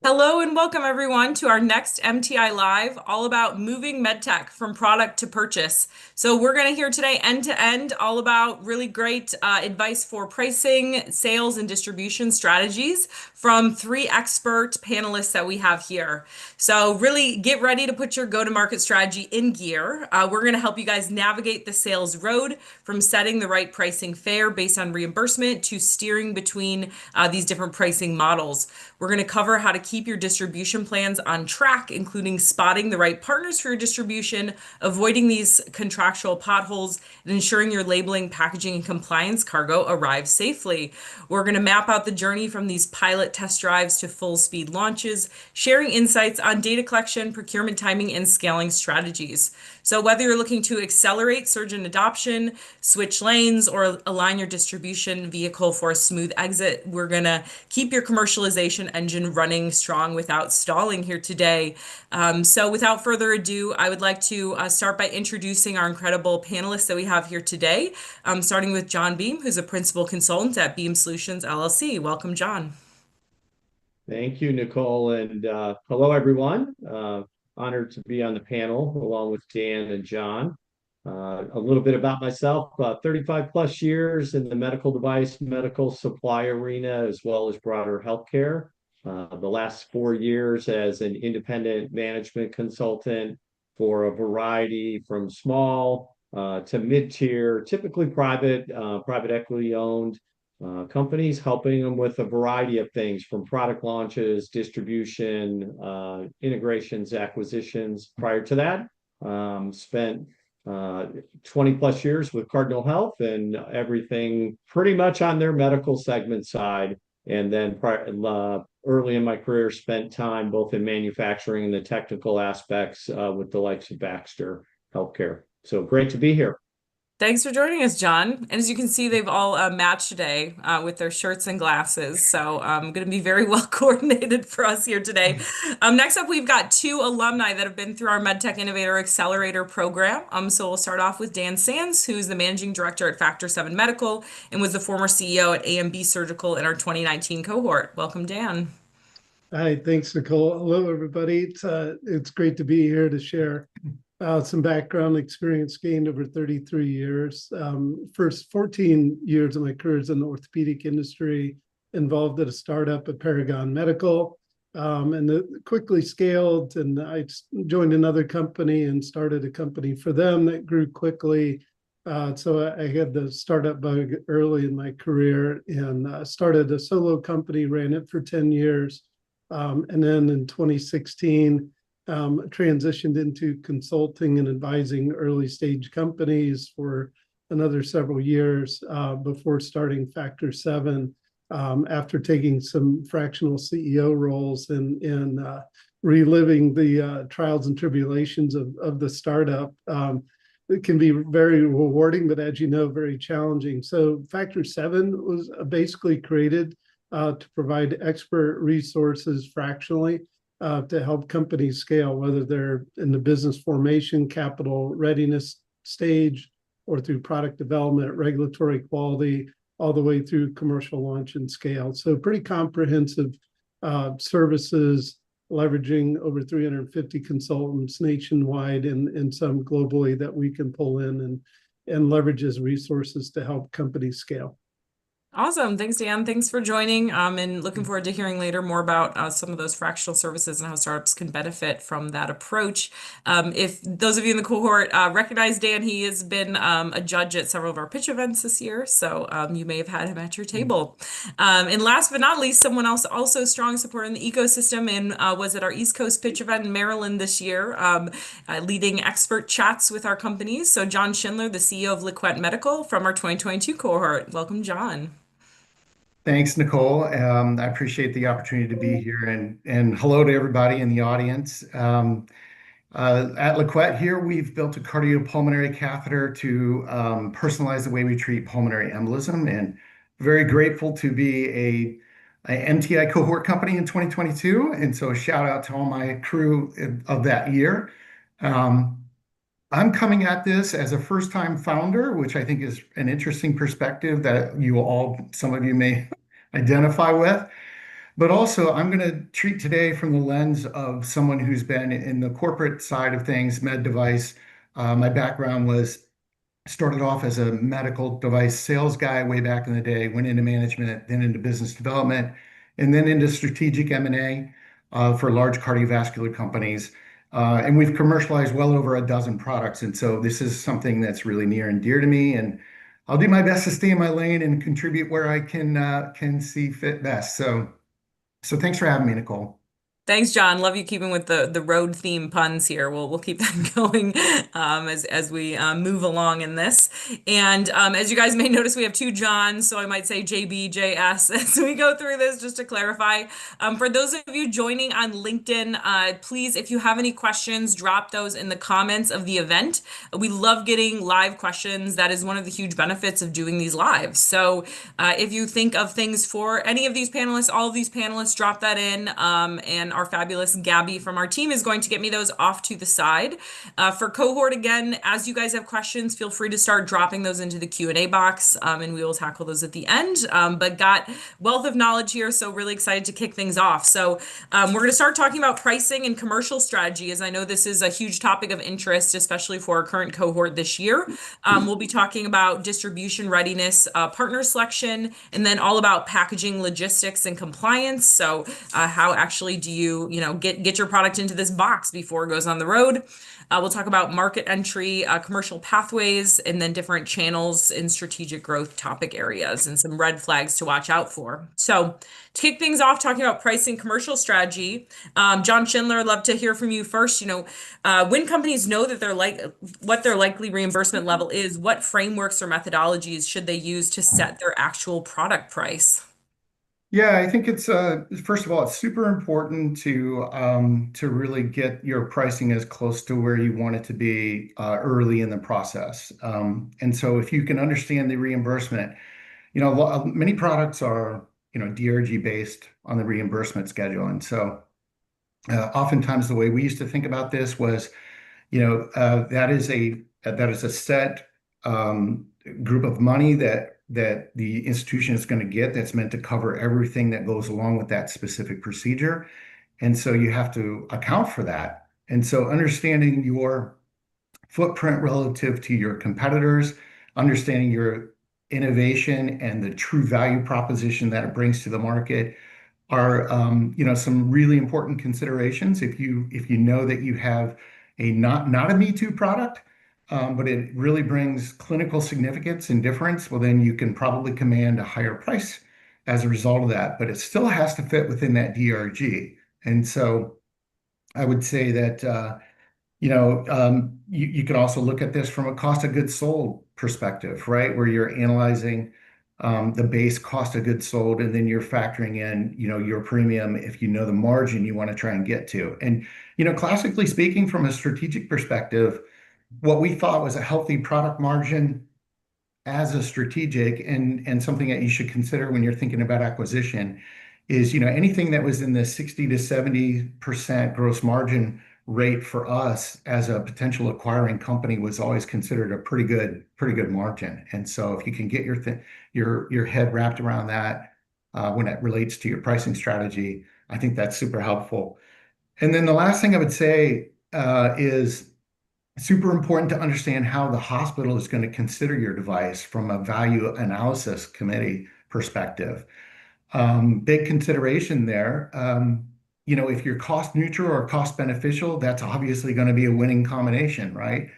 Hello and welcome everyone to our next MTI Live, all about moving MedTech from product to purchase. So we're going to hear today end to end, all about really great advice for pricing, sales, and distribution strategies from three expert panelists that we have here. So really get ready to put your go-to-market strategy in gear. We're going to help you guys navigate the sales road from setting the right pricing fare based on reimbursement to steering between these different pricing models. We're going to cover how to keep your distribution plans on track, including spotting the right partners for your distribution, avoiding these contractual potholes, and ensuring your labeling, packaging, and compliance cargo arrives safely. We're going to map out the journey from these pilot test drives to full speed launches, sharing insights on data collection, procurement timing, and scaling strategies. So, whether you're looking to accelerate surgeon adoption, switch lanes, or align your distribution vehicle for a smooth exit, we're going to keep your commercialization engine running strong without stalling here today. So, without further ado, I would like to start by introducing our incredible panelists that we have here today, starting with John Beam, who's a principal consultant at Beam Solutions LLC. Welcome, John. Thank you, Nicole, and hello, everyone. Honored to be on the panel along with Dan and John. A little bit about myself, 35 plus years in the medical device, medical supply arena, as well as broader healthcare. The last 4 years as an independent management consultant for a variety from small to mid-tier, typically private equity owned companies, helping them with a variety of things from product launches, distribution, integrations, acquisitions. Prior to that, spent 20 plus years with Cardinal Health and everything pretty much on their medical segment side. And then early in my career, spent time both in manufacturing and the technical aspects with the likes of Baxter Healthcare. So great to be here. Thanks for joining us, John. And as you can see, they've all matched today with their shirts and glasses. So I'm going to be very well coordinated for us here today. Next up, we've got two alumni that have been through our MedTech Innovator Accelerator program. So we'll start off with Dan Sands, who's the managing director at Factor 7 Medical and was the former CEO at AMB Surgical in our 2019 cohort. Welcome, Dan. Hi, thanks, Nicole. Hello, everybody. It's great to be here to share some background experience gained over 33 years. First 14 years of my career is in the orthopedic industry, involved at a startup at Paragon Medical, and quickly scaled. And I joined another company and started a company for them that grew quickly. So I had the startup bug early in my career and started a solo company, ran it for 10 years. And then in 2016, transitioned into consulting and advising early stage companies for another several years before starting Factor 7 after taking some fractional CEO roles and reliving the trials and tribulations of the startup. It can be very rewarding, but as you know, very challenging. So Factor 7 was basically created to provide expert resources fractionally to help companies scale, whether they're in the business formation, capital readiness stage, or through product development, regulatory quality, all the way through commercial launch and scale. So pretty comprehensive services, leveraging over 350 consultants nationwide and some globally that we can pull in and leverage as resources to help companies scale. Awesome. Thanks, Dan. Thanks for joining. And looking forward to hearing later more about some of those fractional services and how startups can benefit from that approach. If those of you in the cohort recognize Dan, he has been a judge at several of our pitch events this year. So you may have had him at your table. And last but not least, someone else also strong support in the ecosystem and was at our East Coast pitch event in Maryland this year, leading expert chats with our companies. So John Schindler, the CEO of Liquette Medical from our 2022 cohort. Welcome, John. Thanks, Nicole. I appreciate the opportunity to be here and hello to everybody in the audience. At Liquette here, we've built a cardiopulmonary catheter to personalize the way we treat pulmonary embolism, and very grateful to be a MTI cohort company in 2022. And so a shout out to all my crew of that year. I'm coming at this as a first-time founder, which I think is an interesting perspective that some of you may identify with. But also, I'm going to treat today from the lens of someone who's been in the corporate side of things, med device. My background was started off as a medical device sales guy way back in the day, went into management, then into business development, and then into strategic M&A for large cardiovascular companies. And we've commercialized well over a dozen products. And so this is something that's really near and dear to me. And I'll do my best to stay in my lane and contribute where I can see fit best. So thanks for having me, Nicole. Thanks, John. Love you keeping with the road theme puns here. We'll keep that going as we move along in this. And as you guys may notice, we have two Johns, so I might say JB, JS as we go through this, just to clarify. For those of you joining on LinkedIn, please, if you have any questions, drop those in the comments of the event. We love getting live questions. That is one of the huge benefits of doing these live. So if you think of things for any of these panelists, all of these panelists, drop that in. And our fabulous Gabby from our team is going to get me those off to the side. For cohort, again, as you guys have questions, feel free to start dropping those into the Q&A box, and we will tackle those at the end. But got wealth of knowledge here, so really excited to kick things off. So we're going to start talking about pricing and commercial strategy, as I know this is a huge topic of interest, especially for our current cohort this year. We'll be talking about distribution readiness, partner selection, and then all about packaging, logistics, and compliance. So how actually do you get your product into this box before it goes on the road? We'll talk about market entry, commercial pathways, and then different channels in strategic growth topic areas and some red flags to watch out for. So to kick things off, talking about pricing commercial strategy, John Schindler, I'd love to hear from you first. When companies know that what their likely reimbursement level is, what frameworks or methodologies should they use to set their actual product price? Yeah, I think it's first of all, it's super important to really get your pricing as close to where you want it to be early in the process. And so if you can understand the reimbursement, many products are DRG based on the reimbursement schedule, and so oftentimes the way we used to think about this was, that is a set group of money that the institution is going to get that's meant to cover everything that goes along with that specific procedure. And so you have to account for that. And so understanding your footprint relative to your competitors, understanding your innovation and the true value proposition that it brings to the market are some really important considerations. If you know that you have a not a Me Too product, but it really brings clinical significance and difference, well, then you can probably command a higher price as a result of that. But it still has to fit within that DRG. And so I would say that you can also look at this from a cost of goods sold perspective, right? Where you're analyzing the base cost of goods sold, and then you're factoring in, your premium if you know the margin you want to try and get to. And, classically speaking, from a strategic perspective, what we thought was a healthy product margin as a strategic and something that you should consider when you're thinking about acquisition is, anything that was in the 60 to 70% gross margin rate for us as a potential acquiring company was always considered a pretty good margin. And so if you can get your head wrapped around that when it relates to your pricing strategy, I think that's super helpful. And then the last thing I would say is super important to understand how the hospital is going to consider your device from a value analysis committee perspective. Big consideration there. If you're cost neutral or cost beneficial, that's obviously going to be a winning combination, right?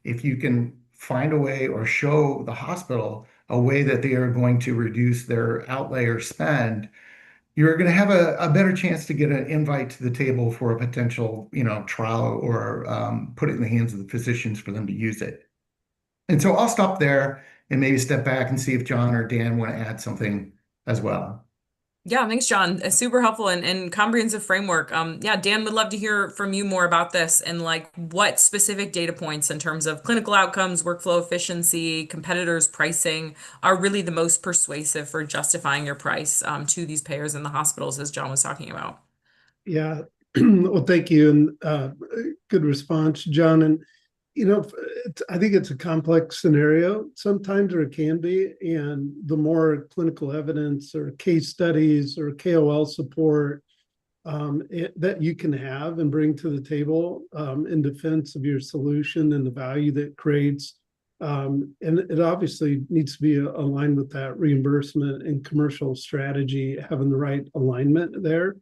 If you can find a way or show the hospital a way that they are going to reduce their outlay or spend, you're going to have a better chance to get an invite to the table for a potential, trial or put it in the hands of the physicians for them to use it. And so I'll stop there and maybe step back and see if John or Dan want to add something as well. Yeah, thanks, John. A super helpful and comprehensive framework. Yeah, Dan would love to hear from you more about this and what specific data points in terms of clinical outcomes, workflow efficiency, competitors' pricing are really the most persuasive for justifying your price to these payers in the hospitals, as John was talking about. Yeah. Well, thank you. And good response, John. And I think it's a complex scenario sometimes, or it can be. And the more clinical evidence or case studies or KOL support that you can have and bring to the table in defense of your solution and the value that it creates. And it obviously needs to be aligned with that reimbursement and commercial strategy, having the right alignment there.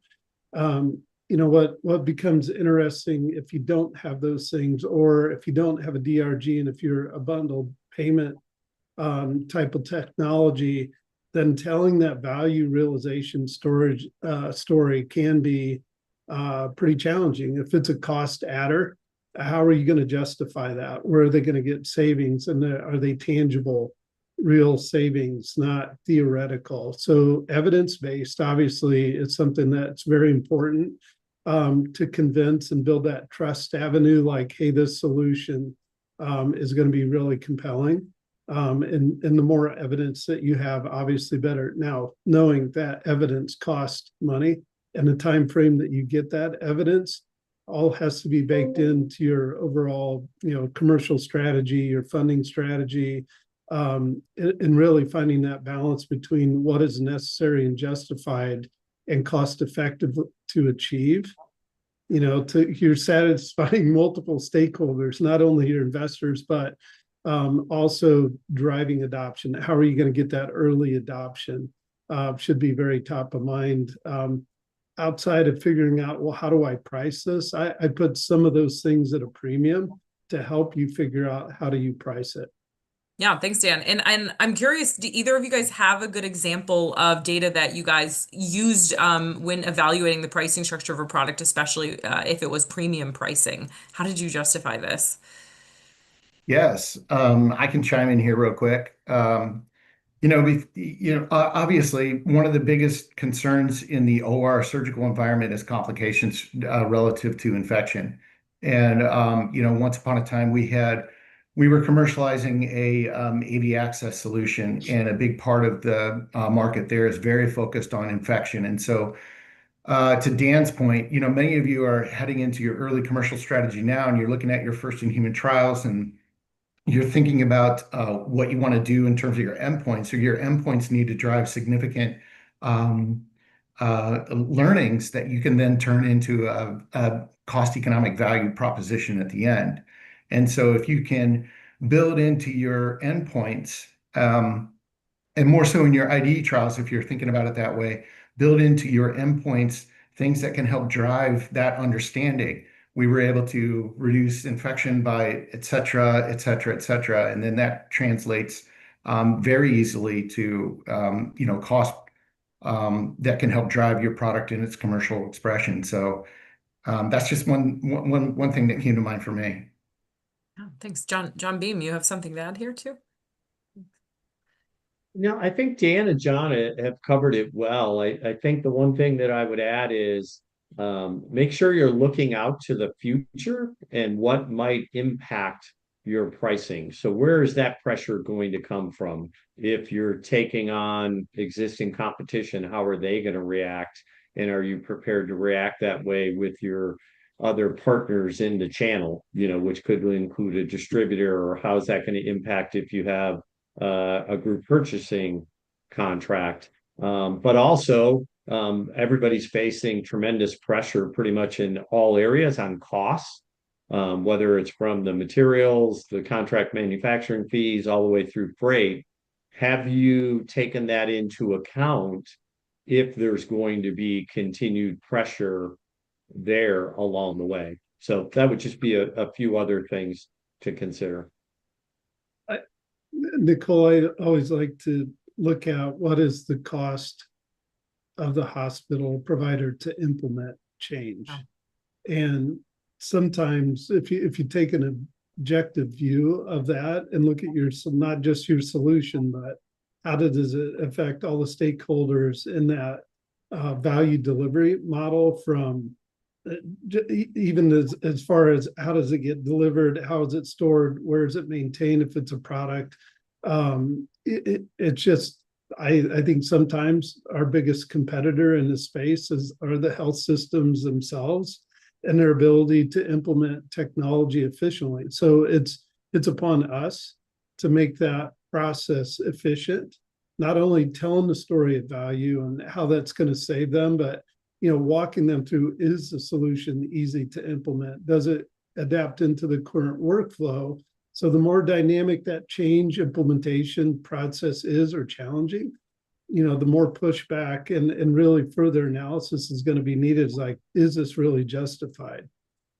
What becomes interesting if you don't have those things, or if you don't have a DRG, and if you're a bundled payment type of technology, then telling that value realization story can be pretty challenging. If it's a cost adder, how are you going to justify that? Where are they going to get savings? And are they tangible, real savings, not theoretical? So evidence-based, obviously, is something that's very important to convince and build that trust avenue, like, hey, this solution is going to be really compelling. And the more evidence that you have, obviously better. Now, knowing that evidence costs money, and the time frame that you get that evidence all has to be baked into your overall, commercial strategy, your funding strategy, and really finding that balance between what is necessary and justified and cost effective to achieve. You're satisfying multiple stakeholders, not only your investors, but also driving adoption. How are you going to get that early adoption? Should be very top of mind. Outside of figuring out, well, how do I price this? I put some of those things at a premium to help you figure out how do you price it. Yeah, thanks, Dan. And I'm curious, do either of you guys have a good example of data that you guys used when evaluating the pricing structure of a product, especially if it was premium pricing? How did you justify this? Yes, I can chime in here real quick. Obviously, one of the biggest concerns in the OR surgical environment is complications relative to infection. And once upon a time, we were commercializing a AV access solution, and a big part of the market there is very focused on infection. And so, to Dan's point, many of you are heading into your early commercial strategy now, and you're looking at your first in human trials, and you're thinking about what you want to do in terms of your endpoints. So your endpoints need to drive significant learnings that you can then turn into a cost economic value proposition at the end. And so if you can build into your endpoints, and more so in your IDE trials, if you're thinking about it that way, build into your endpoints things that can help drive that understanding. We were able to reduce infection by et cetera, et cetera, et cetera. And then that translates very easily to cost that can help drive your product in its commercial expression. So that's just one thing that came to mind for me. Oh, thanks, John Beam. You have something to add here too? No, I think Dan and John have covered it well. I think the one thing that I would add is make sure you're looking out to the future and what might impact your pricing. So where is that pressure going to come from? If you're taking on existing competition, how are they going to react? And are you prepared to react that way with your other partners in the channel, which could include a distributor, or how's that going to impact if you have a group purchasing contract? But also, everybody's facing tremendous pressure pretty much in all areas on costs, whether it's from the materials, the contract manufacturing fees, all the way through freight. Have you taken that into account if there's going to be continued pressure there along the way? So that would just be a few other things to consider. Nicole, I always like to look at what is the cost of the hospital provider to implement change. And sometimes if you take an objective view of that and look at not just your solution, but how does it affect all the stakeholders in that value delivery model, from even as far as how does it get delivered, how is it stored, where is it maintained if it's a product. It's just, I think sometimes our biggest competitor in this space are the health systems themselves, and their ability to implement technology efficiently. So it's upon us to make that process efficient, not only telling the story of value and how that's going to save them, but walking them through, is the solution easy to implement? Does it adapt into the current workflow? So the more dynamic that change implementation process is, or challenging, the more pushback and really further analysis is going to be needed. Is like, is this really justified?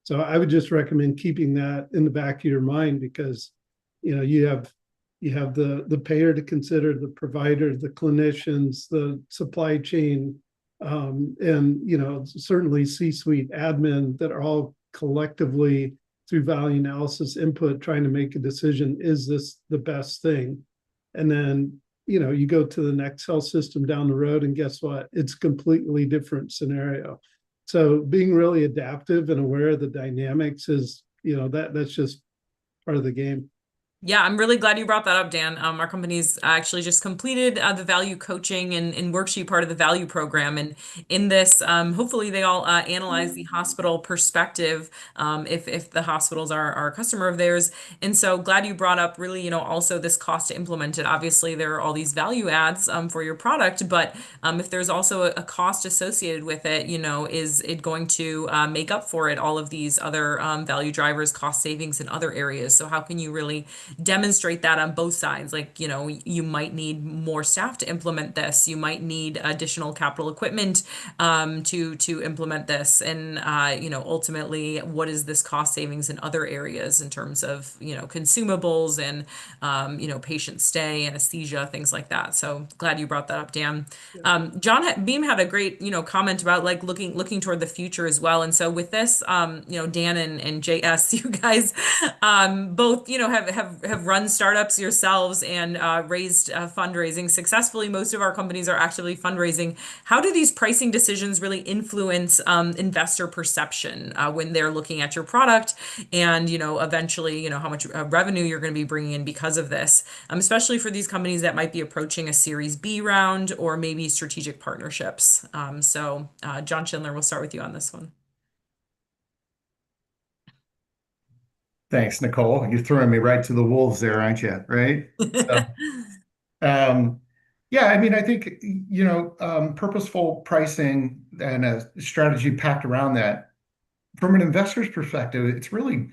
So I would just recommend keeping that in the back of your mind, because you have the payer to consider, the provider, the clinicians, the supply chain, and certainly C-suite admin, that are all collectively, through value analysis input, trying to make a decision: is this the best thing? And then you go to the next health system down the road, and guess what? It's a completely different scenario. So being really adaptive and aware of the dynamics is, that's just part of the game. Yeah, I'm really glad you brought that up, Dan. Our company's actually just completed the value coaching and worksheet part of the value program. And in this, hopefully they all analyze the hospital perspective, if the hospitals are a customer of theirs. And so glad you brought up really, also this cost to implement it. Obviously, there are all these value adds for your product, but if there's also a cost associated with it, is it going to make up for it, all of these other value drivers, cost savings in other areas? So how can you really demonstrate that on both sides? Like, you might need more staff to implement this. You might need additional capital equipment to implement this. And, ultimately, what is this cost savings in other areas in terms of, consumables and, patient stay, anesthesia, things like that. So glad you brought that up, Dan. John Beam had a great, comment about like looking toward the future as well. And so with this, Dan and JS, you guys both, have run startups yourselves and raised fundraising successfully. Most of our companies are actively fundraising. How do these pricing decisions really influence investor perception when they're looking at your product, and eventually how much revenue you're going to be bringing in because of this, especially for these companies that might be approaching a Series B round or maybe strategic partnerships? So John Schindler, we'll start with you on this one. Thanks, Nicole. You're throwing me right to the wolves there, aren't you? Right? So, yeah, I mean, I think, purposeful pricing and a strategy packed around that, from an investor's perspective, it's really,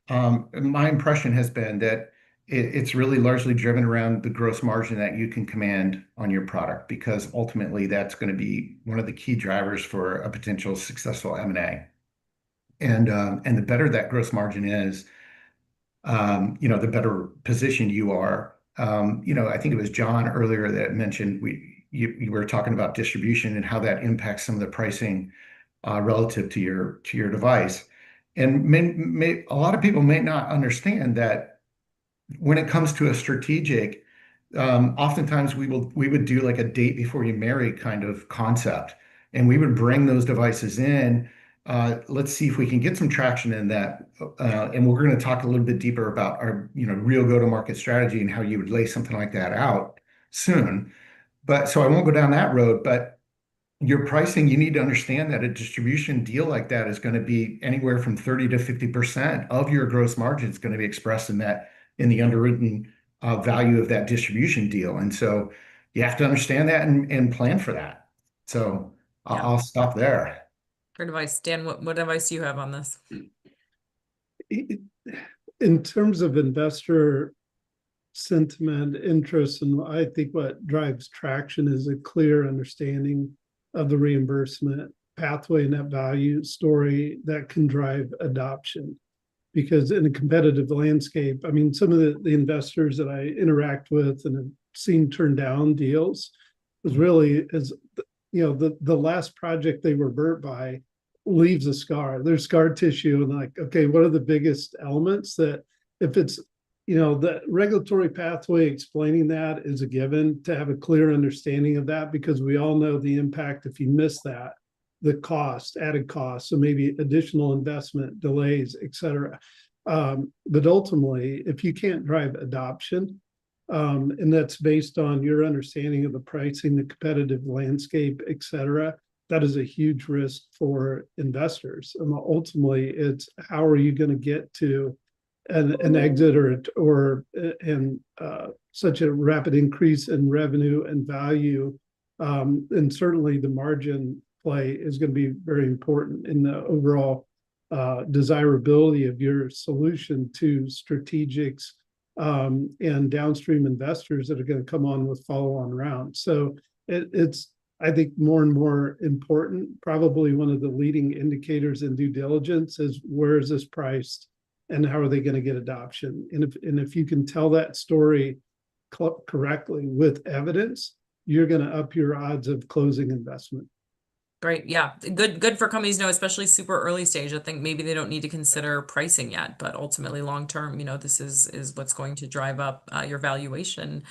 my impression has been that it's really largely driven around the gross margin that you can command on your product, because ultimately that's going to be one of the key drivers for a potential successful M&A. And the better that gross margin is, the better positioned you are. I think it was John earlier that mentioned you were talking about distribution and how that impacts some of the pricing relative to your device. And a lot of people may not understand that when it comes to a strategic, oftentimes we would do like a date before you marry kind of concept, and we would bring those devices in. Let's see if we can get some traction in that. And we're going to talk a little bit deeper about our, real go-to-market strategy and how you would lay something like that out soon. But so I won't go down that road, but your pricing, you need to understand that a distribution deal like that is going to be anywhere from 30 to 50% of your gross margin is going to be expressed in the underwritten value of that distribution deal. And so you have to understand that and plan for that. So I'll stop there. Great advice. Dan, what advice do you have on this? In terms of investor sentiment, interest, and I think what drives traction is a clear understanding of the reimbursement pathway and that value story that can drive adoption. Because in a competitive landscape, I mean, some of the investors that I interact with and have seen turn down deals was really, as the last project they were burnt by leaves a scar. There's scar tissue, and like, okay, what are the biggest elements that, if it's the regulatory pathway, explaining that is a given, to have a clear understanding of that, because we all know the impact if you miss that, the cost, added cost, so maybe additional investment, delays, etc. But ultimately, if you can't drive adoption, and that's based on your understanding of the pricing, the competitive landscape, etc., that is a huge risk for investors. And ultimately, it's how are you going to get to an exit or such a rapid increase in revenue and value. And certainly the margin play is going to be very important in the overall desirability of your solution to strategics and downstream investors that are going to come on with follow-on rounds. So it's, I think, more and more important. Probably one of the leading indicators in due diligence is where is this priced and how are they going to get adoption? And if you can tell that story correctly with evidence, you're going to up your odds of closing investment. Great. Yeah. Good for companies to know, especially super early stage. I think maybe they don't need to consider pricing yet, but ultimately long term, this is what's going to drive up your valuation,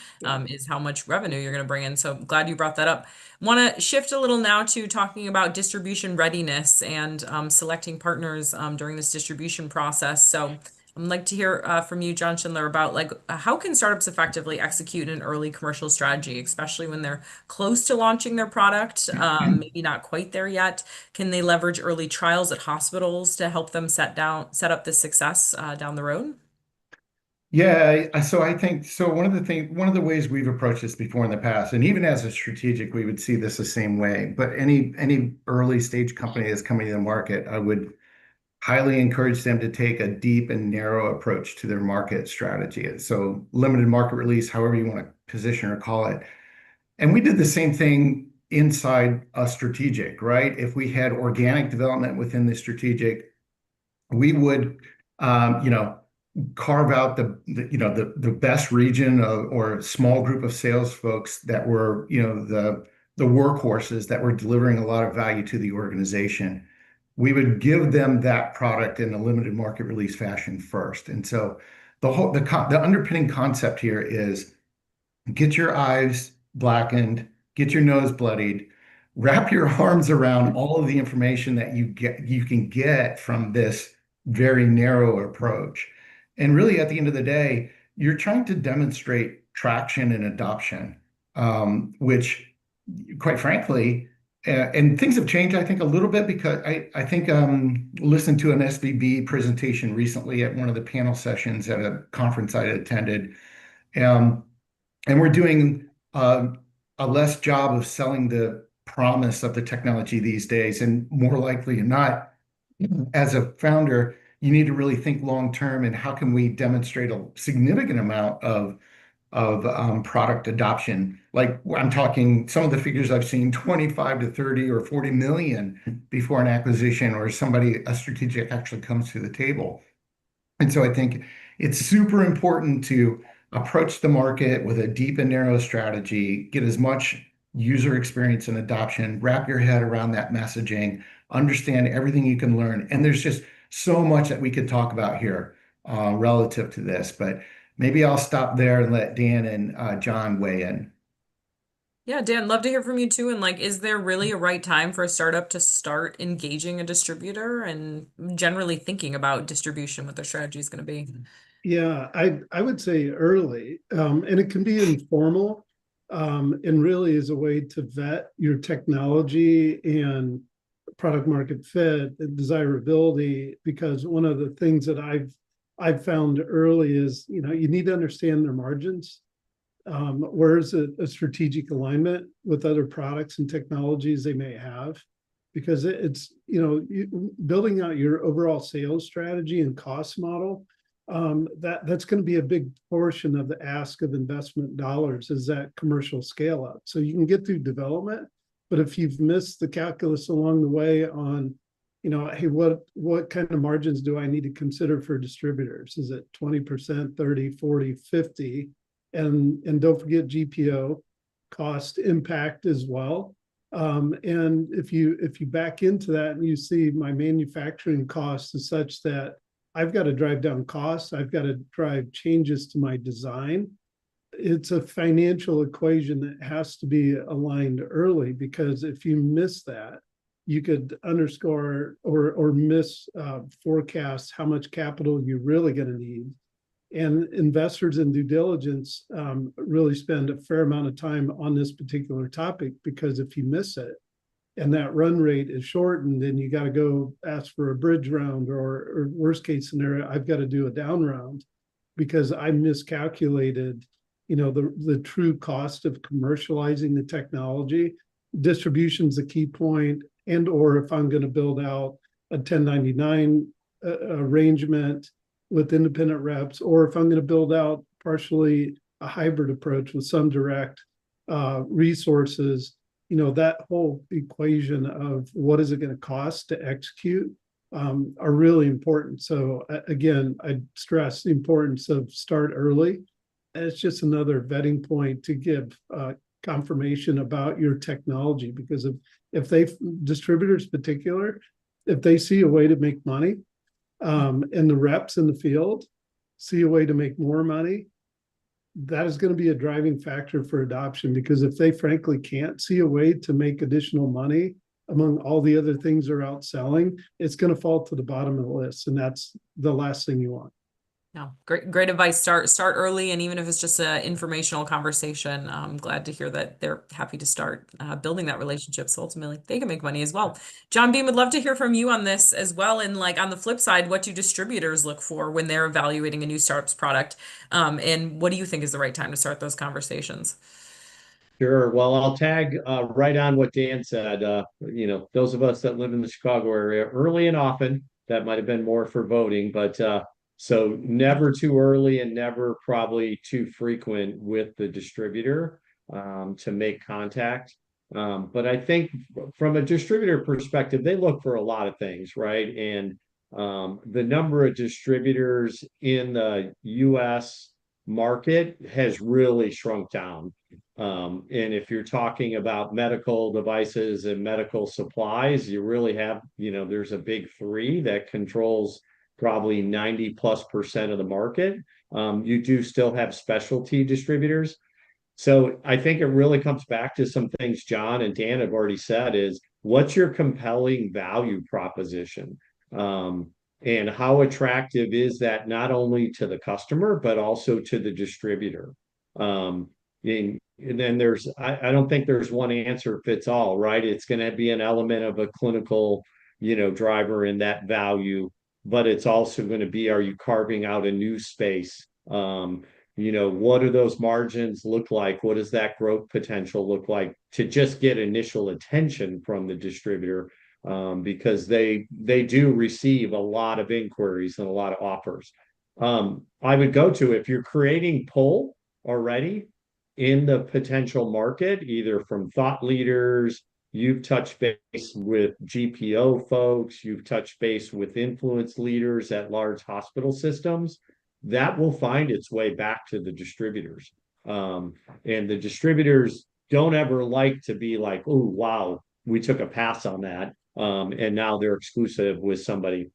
is how much revenue you're going to bring in. So glad you brought that up. Want to shift a little now to talking about distribution readiness and selecting partners during this distribution process. So I'd like to hear from you, John Schindler, about how can startups effectively execute an early commercial strategy, especially when they're close to launching their product, maybe not quite there yet. Can they leverage early trials at hospitals to help them set up the success down the road? Yeah, so I think one of the ways we've approached this before in the past, and even as a strategic, we would see this the same way. But any early stage company that's coming to the market, I would highly encourage them to take a deep and narrow approach to their market strategy. So limited market release, however you want to position or call it. And we did the same thing inside a strategic, right? If we had organic development within the strategic, we would, carve out the best region or small group of sales folks that were, the workhorses that were delivering a lot of value to the organization. We would give them that product in a limited market release fashion first. And so the underpinning concept here is get your eyes blackened, get your nose bloodied, wrap your arms around all of the information that you can get from this very narrow approach. And really, at the end of the day, you're trying to demonstrate traction and adoption, which, quite frankly, and things have changed, I think, a little bit because I think listened to an SVB presentation recently at one of the panel sessions at a conference I attended, and we're doing a less job of selling the promise of the technology these days, and more likely than not, as a founder, you need to really think long term and how can we demonstrate a significant amount of product adoption. Like I'm talking some of the figures I've seen, 25 to 30 or 40 million before an acquisition or a strategic actually comes to the table. And so I think it's super important to approach the market with a deep and narrow strategy, get as much user experience and adoption, wrap your head around that messaging, understand everything you can learn. And there's just so much that we could talk about here relative to this, but maybe I'll stop there and let Dan and John weigh in. Yeah, Dan, love to hear from you too. And is there really a right time for a startup to start engaging a distributor and generally thinking about distribution, what their strategy is going to be? Yeah, I would say early, and it can be informal, and really is a way to vet your technology and product market fit and desirability. Because one of the things that I've found early is, you need to understand their margins. Where's a strategic alignment with other products and technologies they may have, because it's building out your overall sales strategy and cost model. That's going to be a big portion of the ask of investment dollars, is that commercial scale up. So you can get through development, but if you've missed the calculus along the way on, hey, what kind of margins do I need to consider for distributors? Is it 20%, 30, 40, 50? And don't forget GPO cost impact as well. And if you back into that and you see my manufacturing cost is such that I've got to drive down costs, I've got to drive changes to my design. It's a financial equation that has to be aligned early, because if you miss that, you could underscore or miss forecast how much capital you're really going to need. And investors in due diligence really spend a fair amount of time on this particular topic, because if you miss it and that run rate is shortened, then you got to go ask for a bridge round, or worst case scenario, I've got to do a down round because I miscalculated, the true cost of commercializing the technology. Distribution's a key point, and or if I'm going to build out a 1099 arrangement with independent reps, or if I'm going to build out partially a hybrid approach with some direct resources, that whole equation of what is it going to cost to execute are really important. So again, I stress the importance of start early. And it's just another vetting point to give confirmation about your technology, because if distributors in particular, if they see a way to make money, and the reps in the field see a way to make more money, that is going to be a driving factor for adoption. Because if they frankly can't see a way to make additional money among all the other things they're out selling, it's going to fall to the bottom of the list, and that's the last thing you want. No, great advice. Start early, and even if it's just an informational conversation, I'm glad to hear that they're happy to start building that relationship. So ultimately, they can make money as well. John Beam, would love to hear from you on this as well. And like on the flip side, what do distributors look for when they're evaluating a new startup's product? And what do you think is the right time to start those conversations? Sure. Well, I'll tag right on what Dan said. Those of us that live in the Chicago area, early and often, that might have been more for voting, but so never too early and never probably too frequent with the distributor to make contact. But I think from a distributor perspective, they look for a lot of things, right? And the number of distributors in the US market has really shrunk down. And if you're talking about medical devices and medical supplies, you really have, there's a big three that controls probably 90+% of the market. You do still have specialty distributors. So I think it really comes back to some things John and Dan have already said is what's your compelling value proposition? And how attractive is that not only to the customer, but also to the distributor? And then I don't think there's one answer fits all, right? It's going to be an element of a clinical, driver in that value, but it's also going to be, are you carving out a new space? What do those margins look like? What does that growth potential look like to just get initial attention from the distributor? Because they do receive a lot of inquiries and a lot of offers. I would go to if you're creating pull already in the potential market, either from thought leaders, you've touched base with GPO folks, you've touched base with influence leaders at large hospital systems, that will find its way back to the distributors. And the distributors don't ever like to be like, oh, wow, we took a pass on that. And now they're exclusive with somebody.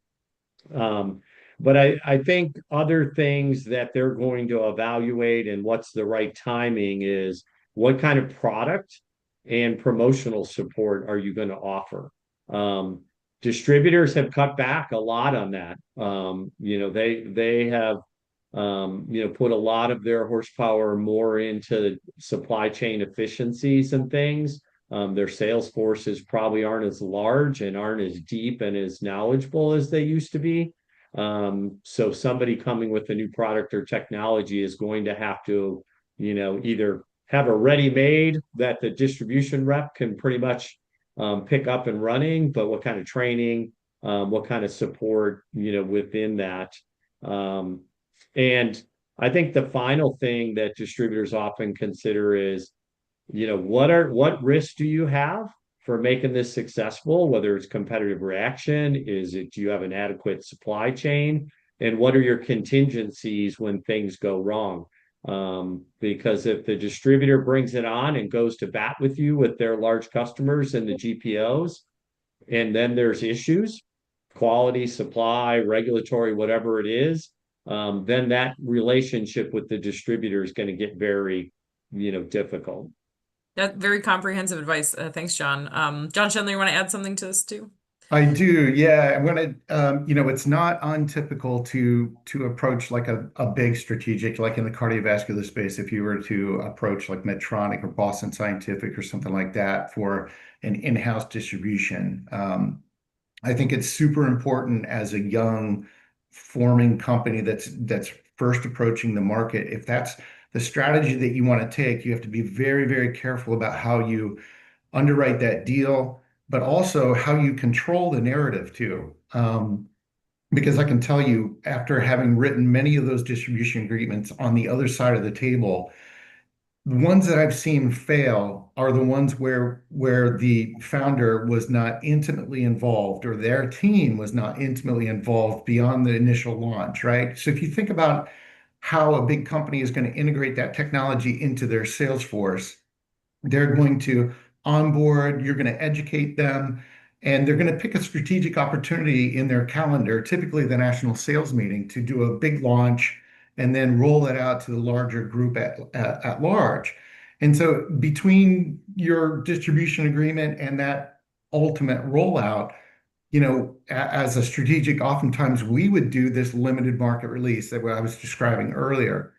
But I think other things that they're going to evaluate and what's the right timing is what kind of product and promotional support are you going to offer? Distributors have cut back a lot on that. They have put a lot of their horsepower more into supply chain efficiencies and things. Their sales forces probably aren't as large and aren't as deep and as knowledgeable as they used to be. So somebody coming with a new product or technology is going to have to, either have a ready-made that the distribution rep can pretty much pick up and running, but what kind of training, what kind of support, within that. And I think the final thing that distributors often consider is, what risks do you have for making this successful? Whether it's competitive reaction, do you have an adequate supply chain? And what are your contingencies when things go wrong? Because if the distributor brings it on and goes to bat with you with their large customers and the GPOs, and then there's issues, quality, supply, regulatory, whatever it is, then that relationship with the distributor is going to get very, difficult. That very comprehensive advice. Thanks, John. John Shenley, you want to add something to this too? I do, yeah. When it's not untypical to approach like a big strategic, like in the cardiovascular space, if you were to approach like Medtronic or Boston Scientific or something like that for an in-house distribution. I think it's super important as a young forming company that's first approaching the market. If that's the strategy that you want to take, you have to be very, very careful about how you underwrite that deal, but also how you control the narrative too. Because I can tell you, after having written many of those distribution agreements on the other side of the table, the ones that I've seen fail are the ones where the founder was not intimately involved or their team was not intimately involved beyond the initial launch, right? So if you think about how a big company is going to integrate that technology into their sales force, they're going to onboard, you're going to educate them, and they're going to pick a strategic opportunity in their calendar, typically the national sales meeting, to do a big launch and then roll it out to the larger group at large. And so between your distribution agreement and that ultimate rollout, as a strategic, oftentimes we would do this limited market release that what I was describing earlier.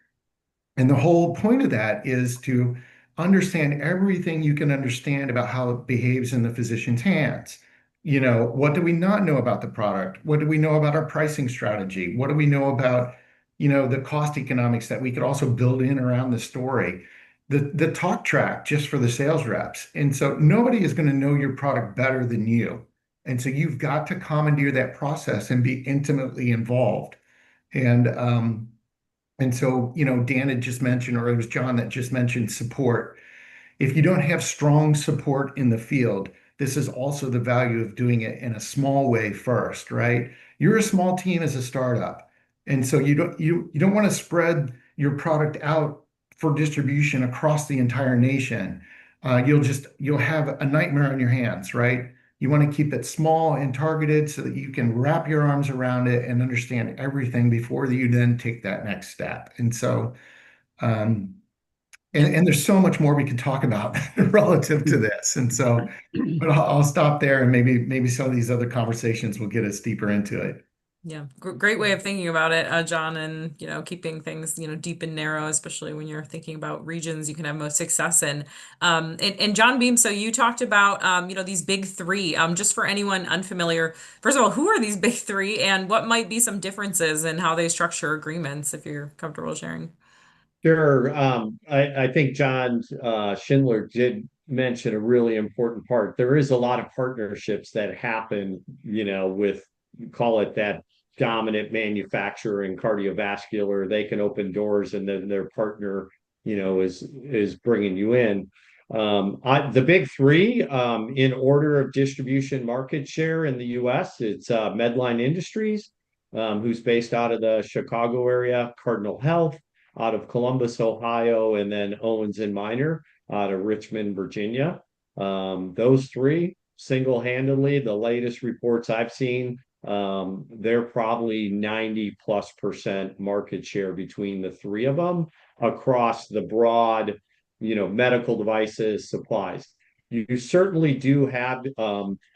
And the whole point of that is to understand everything you can understand about how it behaves in the physician's hands. What do we not know about the product? What do we know about our pricing strategy? What do we know about, the cost economics that we could also build in around the story? The talk track just for the sales reps. And so nobody is going to know your product better than you. And so you've got to commandeer that process and be intimately involved. And so, Dan had just mentioned, or it was John that just mentioned support. If you don't have strong support in the field, this is also the value of doing it in a small way first, right? You're a small team as a startup, and so you don't want to spread your product out for distribution across the entire nation. You'll have a nightmare on your hands, right? You want to keep it small and targeted so that you can wrap your arms around it and understand everything before you then take that next step. And so, um, and there's so much more we could talk about relative to this. And so, but I'll stop there, and maybe some of these other conversations will get us deeper into it. Yeah, great way of thinking about it, John, and keeping things deep and narrow, especially when you're thinking about regions you can have most success in. And John Beam, so you talked about these big three. Just for anyone unfamiliar, first of all, who are these big three, and what might be some differences in how they structure agreements, if you're comfortable sharing? Sure. I think John Schindler did mention a really important part. There is a lot of partnerships that happen, with call it that dominant manufacturer in cardiovascular. They can open doors, and then their partner, is bringing you in. The big three, in order of distribution market share in the U.S., it's Medline Industries, who's based out of the Chicago area, Cardinal Health out of Columbus, Ohio, and then Owens and Minor out of Richmond, Virginia. Those three single-handedly, the latest reports I've seen, they're probably 90+% market share between the three of them across the broad, medical devices, supplies. You certainly do have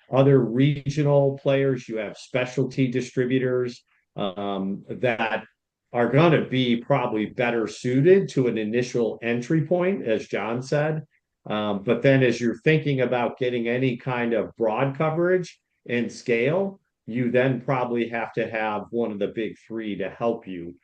other regional players. You have specialty distributors that are going to be probably better suited to an initial entry point, as John said. But then as you're thinking about getting any kind of broad coverage and scale, you then probably have to have one of the big three to help you.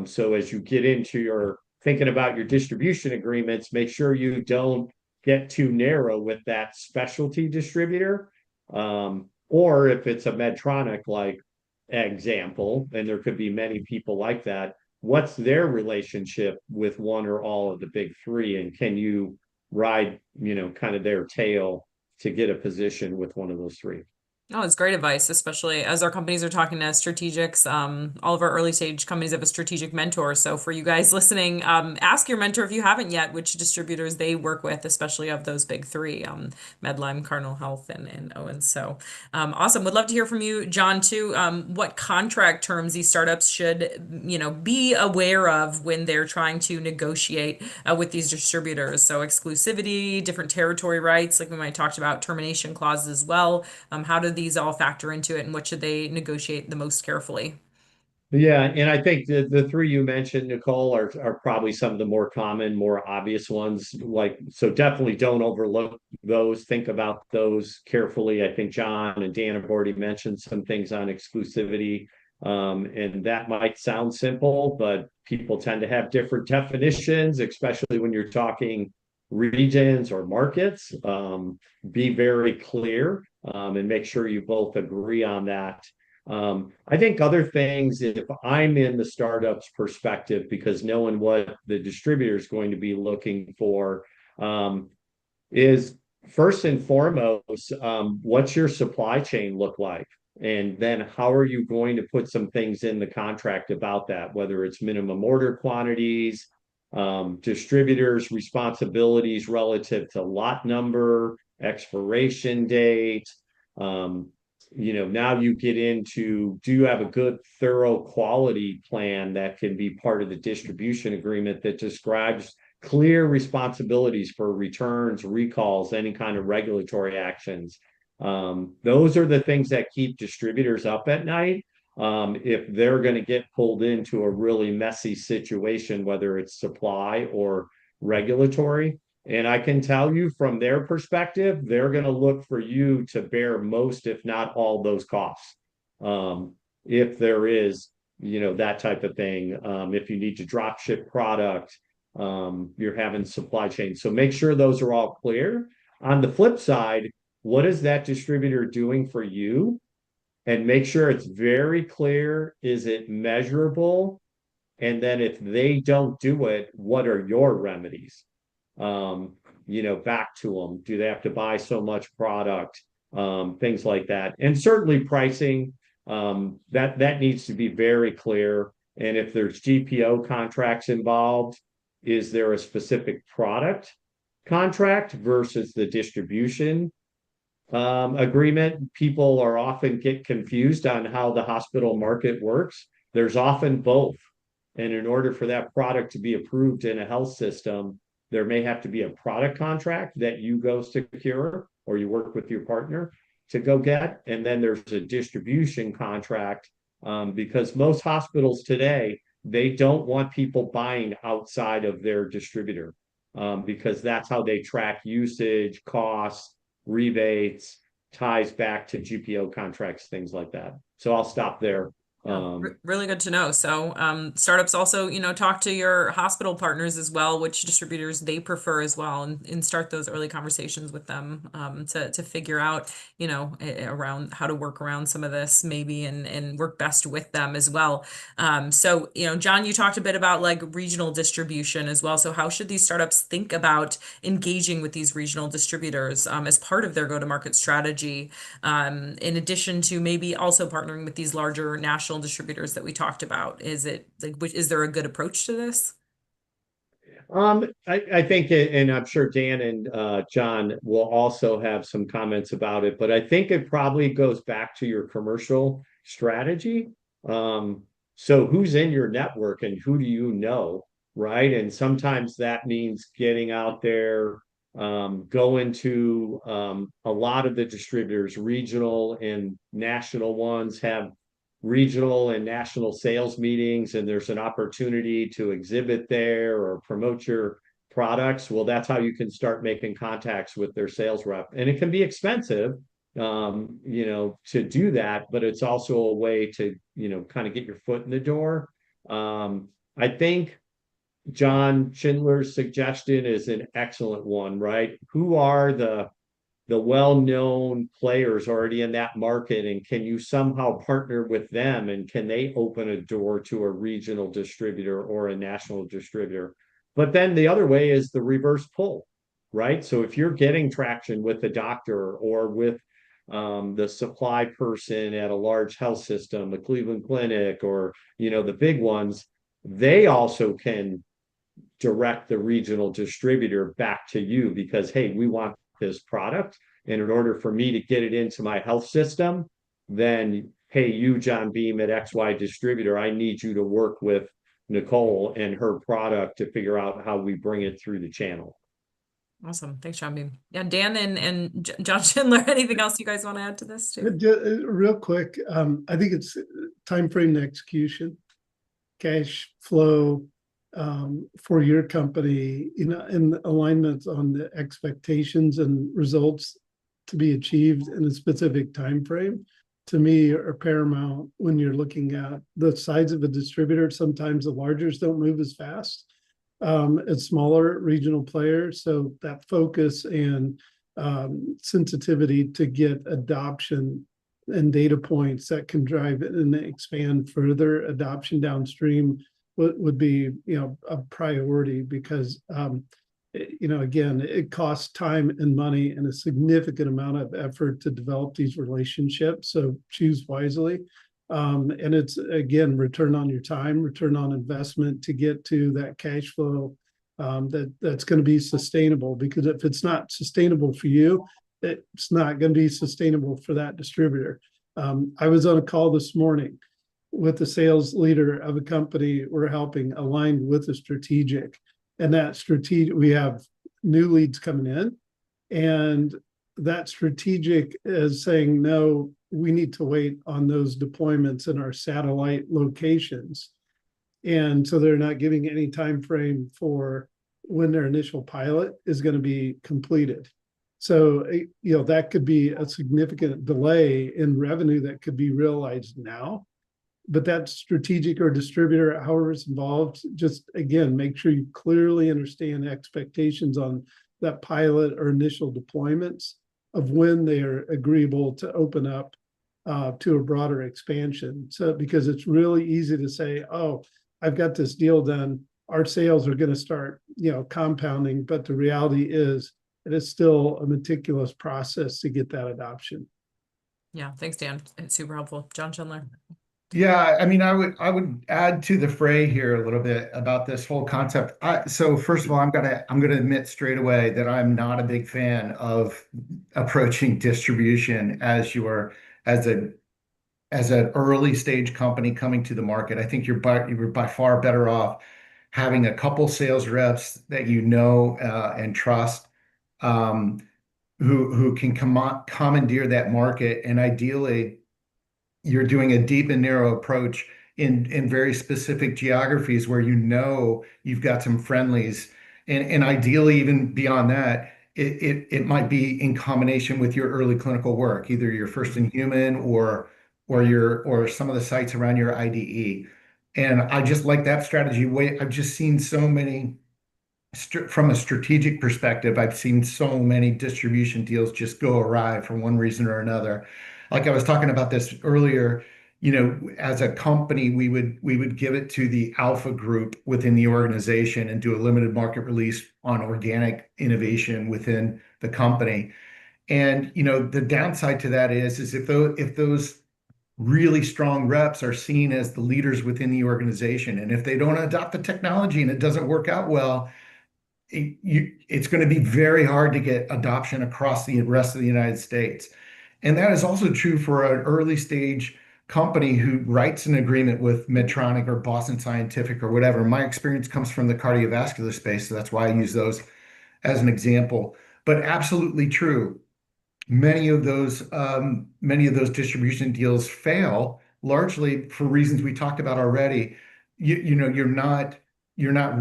So as you get into your thinking about your distribution agreements, make sure you don't get too narrow with that specialty distributor. Or if it's a Medtronic, like example, and there could be many people like that, what's their relationship with one or all of the big three, and can you ride kind of their tail to get a position with one of those three? Oh, it's great advice, especially as our companies are talking to strategics. All of our early stage companies have a strategic mentor. So for you guys listening, ask your mentor if you haven't yet, which distributors they work with, especially of those big three, Medline, Cardinal Health, and Owens. So awesome. Would love to hear from you, John, too. What contract terms these startups should, be aware of when they're trying to negotiate with these distributors. So exclusivity, different territory rights, like we might talked about, termination clauses as well. How do these all factor into it, and what should they negotiate the most carefully? Yeah, and I think the three you mentioned, Nicole, are probably some of the more common, more obvious ones. Like, so definitely don't overlook those. Think about those carefully. I think John and Dan have already mentioned some things on exclusivity. And that might sound simple, but people tend to have different definitions, especially when you're talking regions or markets. Be very clear, and make sure you both agree on that. I think other things, if I'm in the startup's perspective, because knowing what the distributor is going to be looking for, is first and foremost, what's your supply chain look like? And then how are you going to put some things in the contract about that, whether it's minimum order quantities, distributors' responsibilities relative to lot number, expiration date, now you get into, do you have a good, thorough quality plan that can be part of the distribution agreement that describes clear responsibilities for returns, recalls, any kind of regulatory actions? Those are the things that keep distributors up at night. If they're going to get pulled into a really messy situation, whether it's supply or regulatory. And I can tell you from their perspective, they're going to look for you to bear most, if not all, those costs. If there is, that type of thing, if you need to drop ship product, you're having supply chain. So make sure those are all clear. On the flip side, what is that distributor doing for you? And make sure it's very clear. Is it measurable? And then if they don't do it, what are your remedies? Back to them. Do they have to buy so much product? Things like that. And certainly pricing, that needs to be very clear. And if there's GPO contracts involved, is there a specific product contract versus the distribution agreement? People are often get confused on how the hospital market works. There's often both. And in order for that product to be approved in a health system, there may have to be a product contract that you go secure or you work with your partner to go get. And then there's a distribution contract, because most hospitals today, they don't want people buying outside of their distributor, because that's how they track usage, costs, rebates, ties back to GPO contracts, things like that. So I'll stop there. Really good to know. So startups also, talk to your hospital partners as well, which distributors they prefer as well, and start those early conversations with them to figure out, around how to work around some of this maybe and work best with them as well. So, John, you talked a bit about like regional distribution as well. So how should these startups think about engaging with these regional distributors as part of their go-to-market strategy, in addition to maybe also partnering with these larger national distributors that we talked about? Is there a good approach to this? I think, and I'm sure Dan and John will also have some comments about it, but I think it probably goes back to your commercial strategy. So who's in your network and who do you know, right? And sometimes that means getting out there, going to a lot of the distributors, regional and national ones have regional and national sales meetings, and there's an opportunity to exhibit there or promote your products. Well, that's how you can start making contacts with their sales rep. And it can be expensive, to do that, but it's also a way to, kind of get your foot in the door. I think John Schindler's suggestion is an excellent one, right? Who are the well-known players already in that market, and can you somehow partner with them, and can they open a door to a regional distributor or a national distributor? But then the other way is the reverse pull, right? So if you're getting traction with the doctor or with the supply person at a large health system, the Cleveland Clinic, or the big ones, they also can direct the regional distributor back to you because, hey, we want this product. And in order for me to get it into my health system, then, hey, you, John Beam at XY Distributor, I need you to work with Nicole and her product to figure out how we bring it through the channel. Awesome. Thanks, John. Yeah, Dan and John Schindler, anything else you guys want to add to this too? Real quick, I think it's time frame and execution, cash flow for your company, and alignment on the expectations and results to be achieved in a specific time frame. To me, are paramount when you're looking at the size of a distributor. Sometimes the largers don't move as fast as smaller regional players. So that focus and sensitivity to get adoption and data points that can drive it and expand further adoption downstream would be, a priority, because again, it costs time and money and a significant amount of effort to develop these relationships. So choose wisely. And it's, again, return on your time, return on investment to get to that cash flow that's going to be sustainable. Because if it's not sustainable for you, it's not going to be sustainable for that distributor. I was on a call this morning with the sales leader of a company we're helping, aligned with a strategic. And that strategic, we have new leads coming in, and that strategic is saying, no, we need to wait on those deployments in our satellite locations. And so they're not giving any time frame for when their initial pilot is going to be completed. So, that could be a significant delay in revenue that could be realized now. But that strategic or distributor, however it's involved, just, again, make sure you clearly understand expectations on that pilot or initial deployments of when they are agreeable to open up to a broader expansion. So, because it's really easy to say, oh, I've got this deal done, our sales are going to start, compounding. But the reality is it is still a meticulous process to get that adoption. Yeah, thanks, Dan. It's super helpful. John Schindler. Yeah, I mean, I would add to the fray here a little bit about this whole concept. So first of all, I'm gonna admit straight away that I'm not a big fan of approaching distribution as an early stage company coming to the market. I think you're by far better off having a couple sales reps that and trust, who can commandeer that market, and ideally you're doing a deep and narrow approach in very specific geographies where you've got some friendlies, and ideally even beyond that, it might be in combination with your early clinical work, either your first in human or some of the sites around your IDE. And I just like that strategy. I've just seen so many from a strategic perspective, I've seen so many distribution deals just go awry for one reason or another. Like I was talking about this earlier, as a company, we would give it to the alpha group within the organization and do a limited market release on organic innovation within the company. And the downside to that is if those really strong reps are seen as the leaders within the organization, and if they don't adopt the technology and it doesn't work out well, it's going to be very hard to get adoption across the rest of the United States. And that is also true for an early stage company who writes an agreement with Medtronic or Boston Scientific or whatever. My experience comes from the cardiovascular space, so that's why I use those as an example. But absolutely true. Many of those distribution deals fail largely for reasons we talked about already. You're not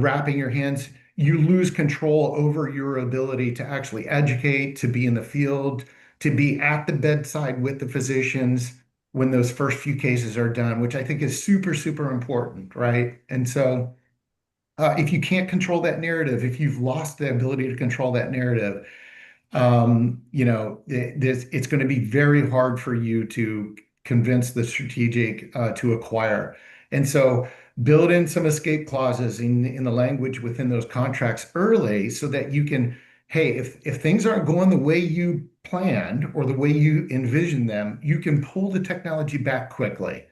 wrapping your hands. You lose control over your ability to actually educate, to be in the field, to be at the bedside with the physicians when those first few cases are done, which I think is super, super important, right? And so if you can't control that narrative, if you've lost the ability to control that narrative, it's going to be very hard for you to convince the strategic to acquire. And so build in some escape clauses in the language within those contracts early so that you can, hey, if things aren't going the way you planned or the way you envision them, you can pull the technology back quickly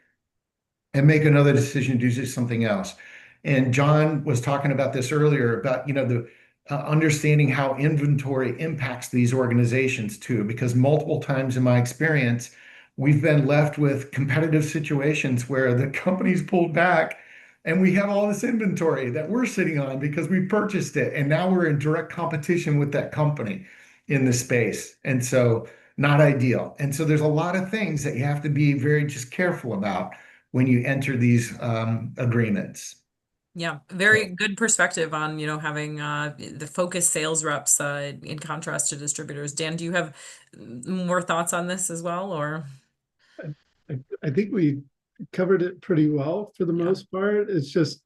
and make another decision to do something else. And John was talking about this earlier about, the understanding how inventory impacts these organizations too, because multiple times in my experience, we've been left with competitive situations where the company's pulled back And we have all this inventory that we're sitting on because we purchased it. And now we're in direct competition with that company in the space. And so not ideal. And so there's a lot of things that you have to be very just careful about when you enter these agreements. Yeah, very good perspective on, having the focused sales reps in contrast to distributors. Dan, do you have more thoughts on this as well, or? I think we covered it pretty well for the Yeah. most part. It's just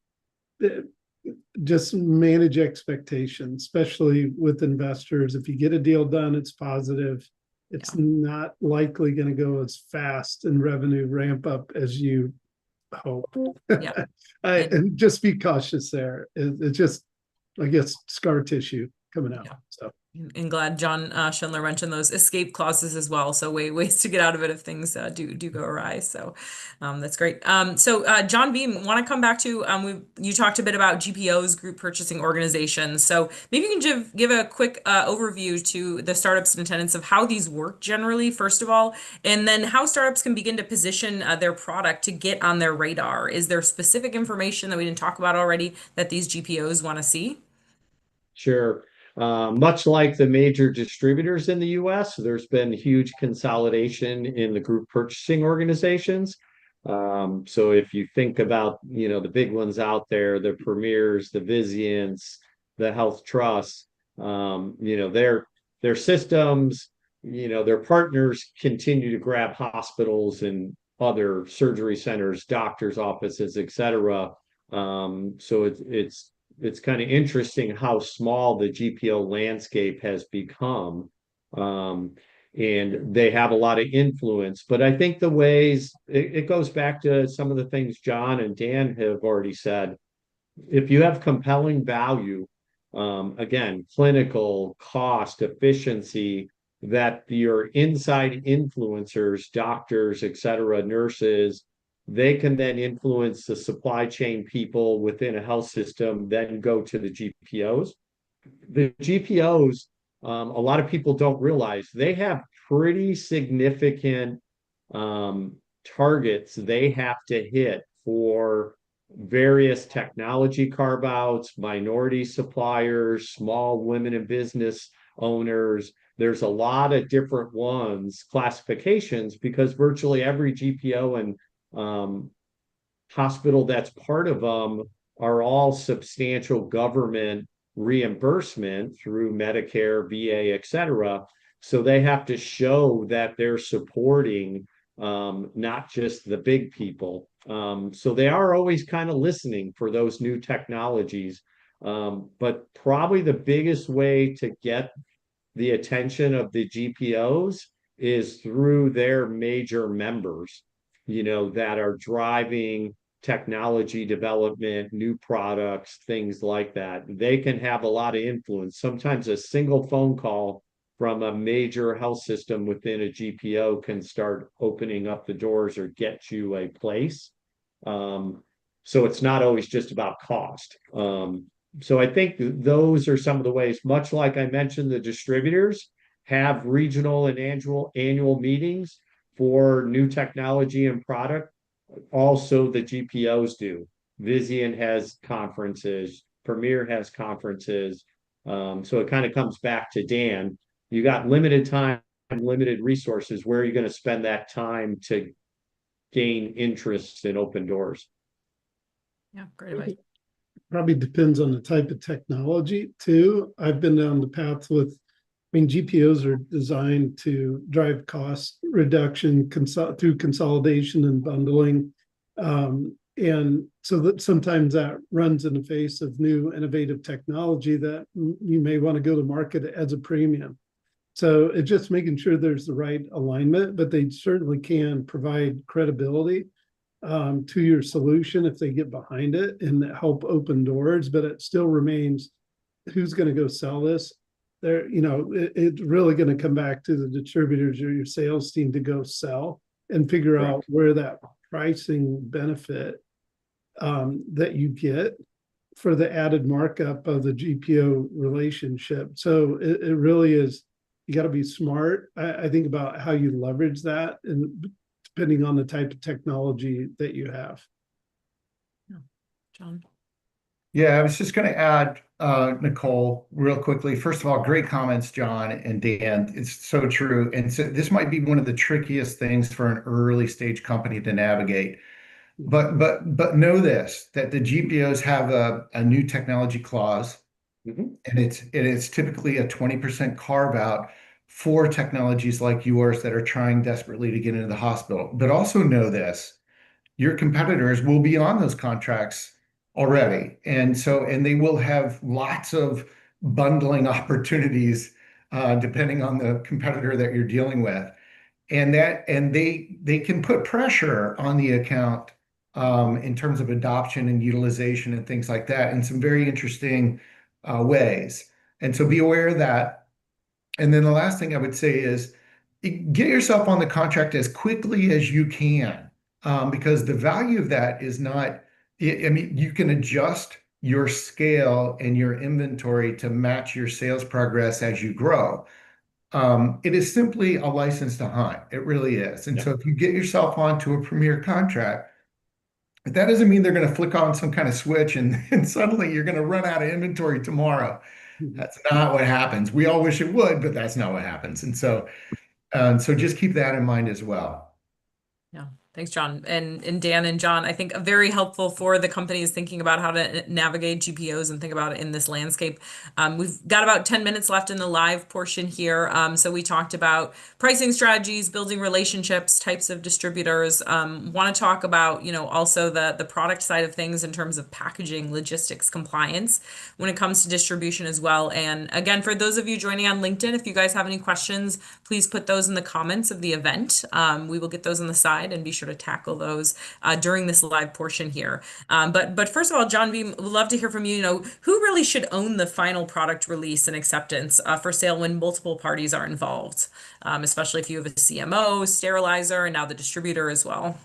manage expectations, especially with investors. If you get a deal done, it's positive. It's not likely going to go as fast in revenue ramp up as you hope. Yeah. And just be cautious there. It's just, I guess, scar tissue coming out. Yeah. So. And glad John Schindler mentioned those escape clauses as well. So ways to get out of it if things do go awry. So that's great. So John Beam, want to come back to you talked a bit about GPOs, group purchasing organizations. So maybe you can give a quick overview to the startups and tenants of how these work generally, first of all, and then how startups can begin to position their product to get on their radar. Is there specific information that we didn't talk about already that these GPOs want to see? Sure. Much like the major distributors in the US, there's been huge consolidation in the group purchasing organizations. So if you think about, the big ones out there, the Premiers, the Vizients, the Health Trusts, their systems, their partners continue to grab hospitals and other surgery centers, doctors' offices, et cetera. So it's kind of interesting how small the GPO landscape has become. And they have a lot of influence. But I think the ways it goes back to some of the things John and Dan have already said. If you have compelling value, again, clinical, cost, efficiency, that your inside influencers, doctors, et cetera, nurses, they can then influence the supply chain people within a health system, then go to the GPOs. The GPOs, a lot of people don't realize they have pretty significant targets they have to hit for various technology carve outs, minority suppliers, small women in business owners. There's a lot of different ones, classifications, because virtually every GPO and hospital that's part of them are all substantial government reimbursement through Medicare, VA, et cetera. So they have to show that they're supporting not just the big people. So they are always kind of listening for those new technologies. But probably the biggest way to get the attention of the GPOs is through their major members, that are driving technology development, new products, things like that. They can have a lot of influence. Sometimes a single phone call from a major health system within a GPO can start opening up the doors or get you a place. So it's not always just about cost. So I think those are some of the ways, much like I mentioned, the distributors have regional and annual meetings for new technology and product. Also, the GPOs do. Vizient has conferences, Premier has conferences. So it kind of comes back to Dan. You got limited time, limited resources. Where are you going to spend that time to gain interest and open doors? Yeah, great advice. Probably depends on the type of technology too. I've been down the path with, GPOs are designed to drive cost reduction through consolidation and bundling. And so that sometimes that runs in the face of new innovative technology that you may want to go to market as a premium. So it's just making sure there's the right alignment, but they certainly can provide credibility to your solution if they get behind it and help open doors. But it still remains, who's going to go sell this? There, it's really going to come back to the distributors or your sales team to go sell and figure out where that pricing benefit that you get for the added markup of the GPO relationship. So it really is, you got to be smart. I think about how you leverage that, and depending on the type of technology that you have. John. Yeah, I was just going to add, Nicole, real quickly. First of all, great comments, John and Dan. It's so true. And so this might be one of the trickiest things for an early stage company to navigate. But know this, that the GPOs have a new technology clause, Mhm. and it's typically a 20% carve out for technologies like yours that are trying desperately to get into the hospital. But also know this, your competitors will be on those contracts already. And they will have lots of bundling opportunities depending on the competitor that you're dealing with. And they can put pressure on the account in terms of adoption and utilization and things like that in some very interesting ways. And so be aware of that. And then the last thing I would say is get yourself on the contract as quickly as you can, because the value of that is not, I mean, you can adjust your scale and your inventory to match your sales progress as you grow. It is simply a license to hunt. It really is. And Yeah. so if you get yourself onto a premier contract, that doesn't mean they're going to flick on some kind of switch and suddenly you're going to run out of inventory tomorrow. That's not what happens. We all wish it would, but that's not what happens. And so just keep that in mind as well. Yeah. Thanks, John. And Dan and John, I think very helpful for the companies thinking about how to navigate GPOs and think about it in this landscape. We've got about 10 minutes left in the live portion here. So we talked about pricing strategies, building relationships, types of distributors. Want to talk about, also the product side of things in terms of packaging, logistics, compliance when it comes to distribution as well. And again, for those of you joining on LinkedIn, if you guys have any questions, please put those in the comments of the event. We will get those on the side and be sure to tackle those during this live portion here. But first of all, John, we would love to hear from you. Who really should own the final product release and acceptance for sale when multiple parties are involved, especially if you have a CMO, sterilizer, and now the distributor as well.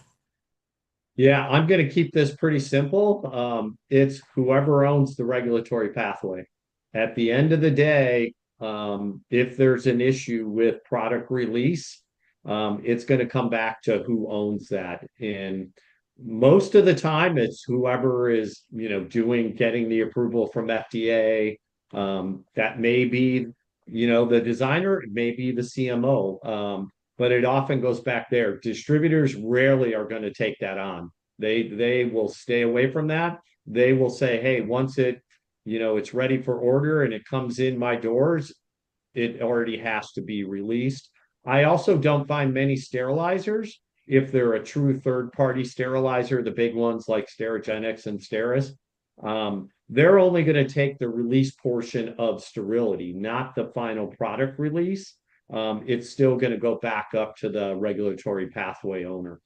Yeah, I'm going to keep this pretty simple. It's whoever owns the regulatory pathway. At the end of the day, if there's an issue with product release, it's going to come back to who owns that. And most of the time, it's whoever is, getting the approval from FDA. That may be, the designer, it may be the CMO. But it often goes back there. Distributors rarely are going to take that on. They will stay away from that. They will say, hey, once it's ready for order and it comes in my doors, it already has to be released. I also don't find many sterilizers, if they're a true third-party sterilizer, the big ones like Sterigenics and Steris, they're only going to take the release portion of sterility, not the final product release. It's still going to go back up to the regulatory pathway owner.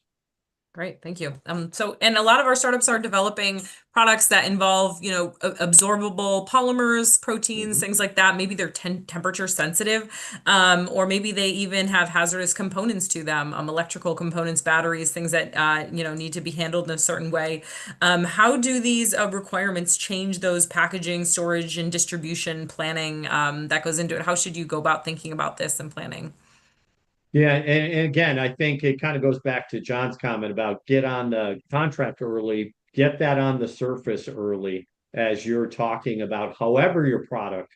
Great, thank you. And a lot of our startups are developing products that involve, absorbable polymers, proteins, things like that. Maybe they're temperature sensitive, or maybe they even have hazardous components to them, electrical components, batteries, things that need to be handled in a certain way. How do these requirements change those packaging, storage, and distribution planning that goes into it? How should you go about thinking about this and planning? Yeah, and again, I think it kind of goes back to John's comment about get on the contract early, get that on the surface early as you're talking about however your product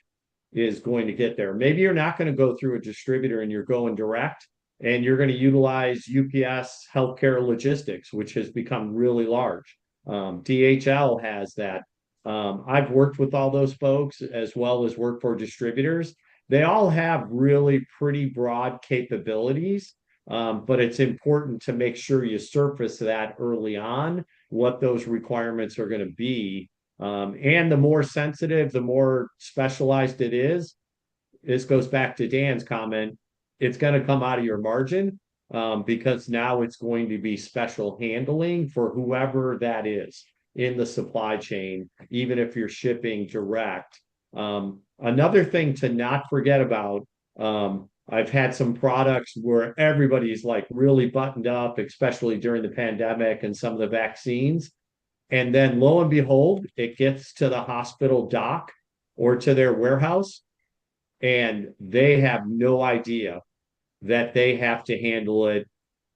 is going to get there. Maybe you're not going to go through a distributor and you're going direct and you're going to utilize UPS healthcare logistics, which has become really large. DHL has that. I've worked with all those folks as well as worked for distributors. They all have really pretty broad capabilities, but it's important to make sure you surface that early on, what those requirements are going to be. And the more sensitive, the more specialized it is. This goes back to Dan's comment. It's going to come out of your margin, because now it's going to be special handling for whoever that is in the supply chain, even if you're shipping direct. Another thing to not forget about, I've had some products where everybody's like really buttoned up, especially during the pandemic and some of the vaccines. And then lo and behold, it gets to the hospital dock or to their warehouse, and they have no idea that they have to handle it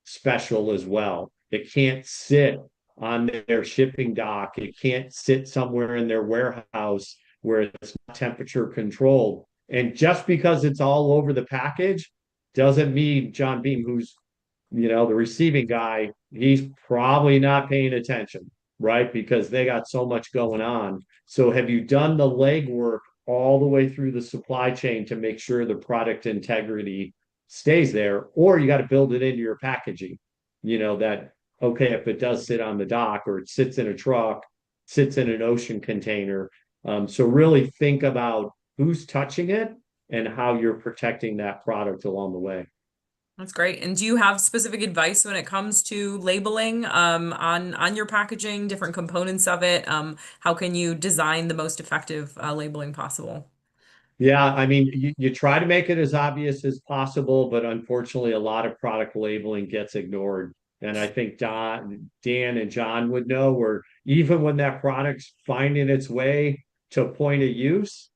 special as well. It can't sit on their shipping dock. It can't sit somewhere in their warehouse where it's not temperature controlled. And just because it's all over the package doesn't mean John Beam, who's the receiving guy, he's probably not paying attention, right? Because they got so much going on. So have you done the legwork all the way through the supply chain to make sure the product integrity stays there? Or you got to build it into your packaging, that, okay, if it does sit on the dock or it sits in a truck, sits in an ocean container. So really think about who's touching it and how you're protecting that product along the way. That's great. And do you have specific advice when it comes to labeling on your packaging, different components of it? How can you design the most effective labeling possible? Yeah, I mean, you try to make it as obvious as possible, but unfortunately, a lot of product labeling gets ignored. And I think Dan and John would know, where even when that product's finding its way to point of use,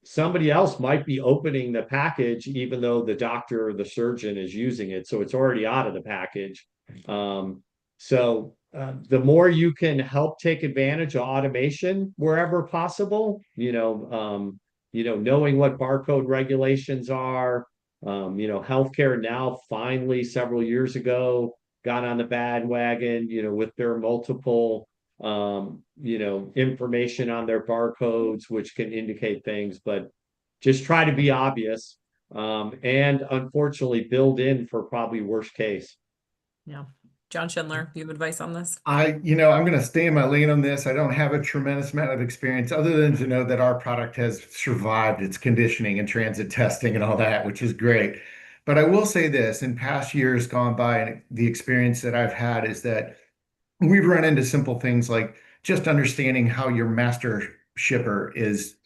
somebody else might be opening the package, even though the doctor or the surgeon is using it. So it's already out of the package. The more you can help take advantage of automation wherever possible, knowing what barcode regulations are, healthcare now finally several years ago got on the bandwagon, with their multiple information on their barcodes, which can indicate things, but just try to be obvious. And unfortunately build in for probably worst case. Yeah. John Schindler, do you have advice on this? I'm going to stay in my lane on this. I don't have a tremendous amount of experience other than to know that our product has survived its conditioning and transit testing and all that, which is great. But I will say this, in past years gone by, and the experience that I've had is that we've run into simple things like just understanding how your master shipper is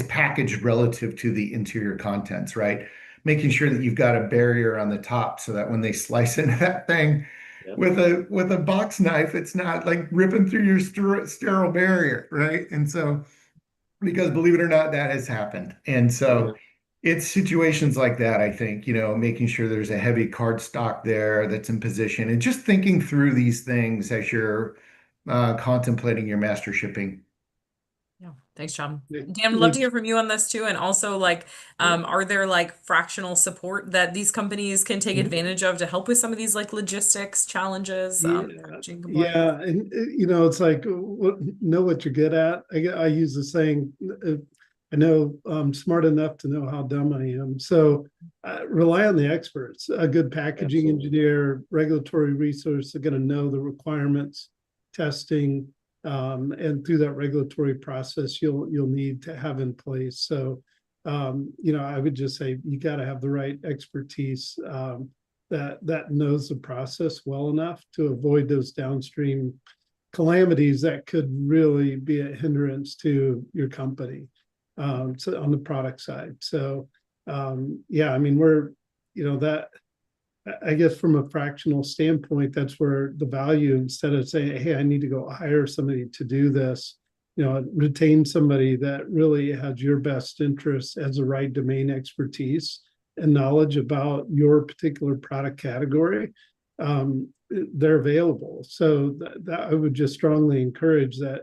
packaged relative to the interior contents, right? Making sure that you've got a barrier on the top so that when they slice into that thing with a box knife, it's not like ripping through your sterile barrier, right? And so, because believe it or not, that has happened. And so it's situations like that, I think, making sure there's a heavy card stock there that's in position and just thinking through these things as you're contemplating your master shipping. Yeah. Thanks, John. Dan, would love to hear from you on this too. And also are there fractional support that these companies can take advantage of to help with some of these logistics challenges? Yeah. And it's like, know what you're good at. I use the saying, I know I'm smart enough to know how dumb I am. So rely on the experts. A good packaging engineer, regulatory resource are going to know the requirements, testing, and through that regulatory process, you'll need to have in place. So, I would just say you got to have the right expertise that knows the process well enough to avoid those downstream calamities that could really be a hindrance to your company. So on the product side. So, we're, that, I guess from a fractional standpoint, that's where the value, instead of saying, hey, I need to go hire somebody to do this, retain somebody that really has your best interests, as the right domain expertise and knowledge about your particular product category. They're available. So that I would just strongly encourage that,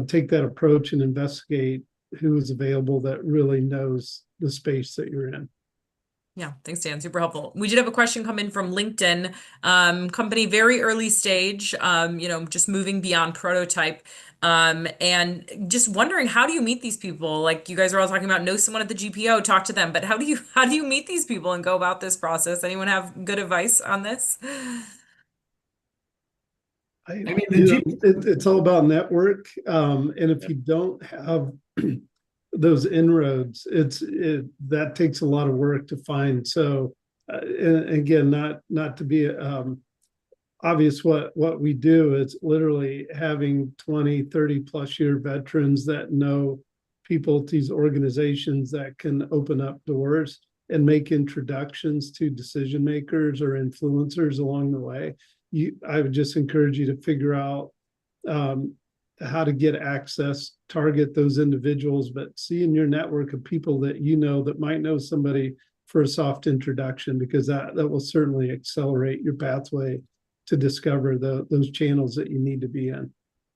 take that approach and investigate who is available that really knows the space that you're in. Yeah, thanks, Dan. Super helpful. We did have a question come in from LinkedIn. Company very early stage, just moving beyond prototype. And just wondering, how do you meet these people? Like you guys are all talking about, know someone at the GPO, talk to them, but how do you meet these people and go about this process? Anyone have good advice on this? It's all about network. And if you don't have those inroads, that takes a lot of work to find. So and again, not to be obvious, what we do is literally having 20, 30 plus year veterans that know people at these organizations that can open up doors and make introductions to decision makers or influencers along the way. I would just encourage you to figure out how to get access, target those individuals, but see in your network of people that that might know somebody for a soft introduction, because that will certainly accelerate your pathway to discover those channels that you need to be in.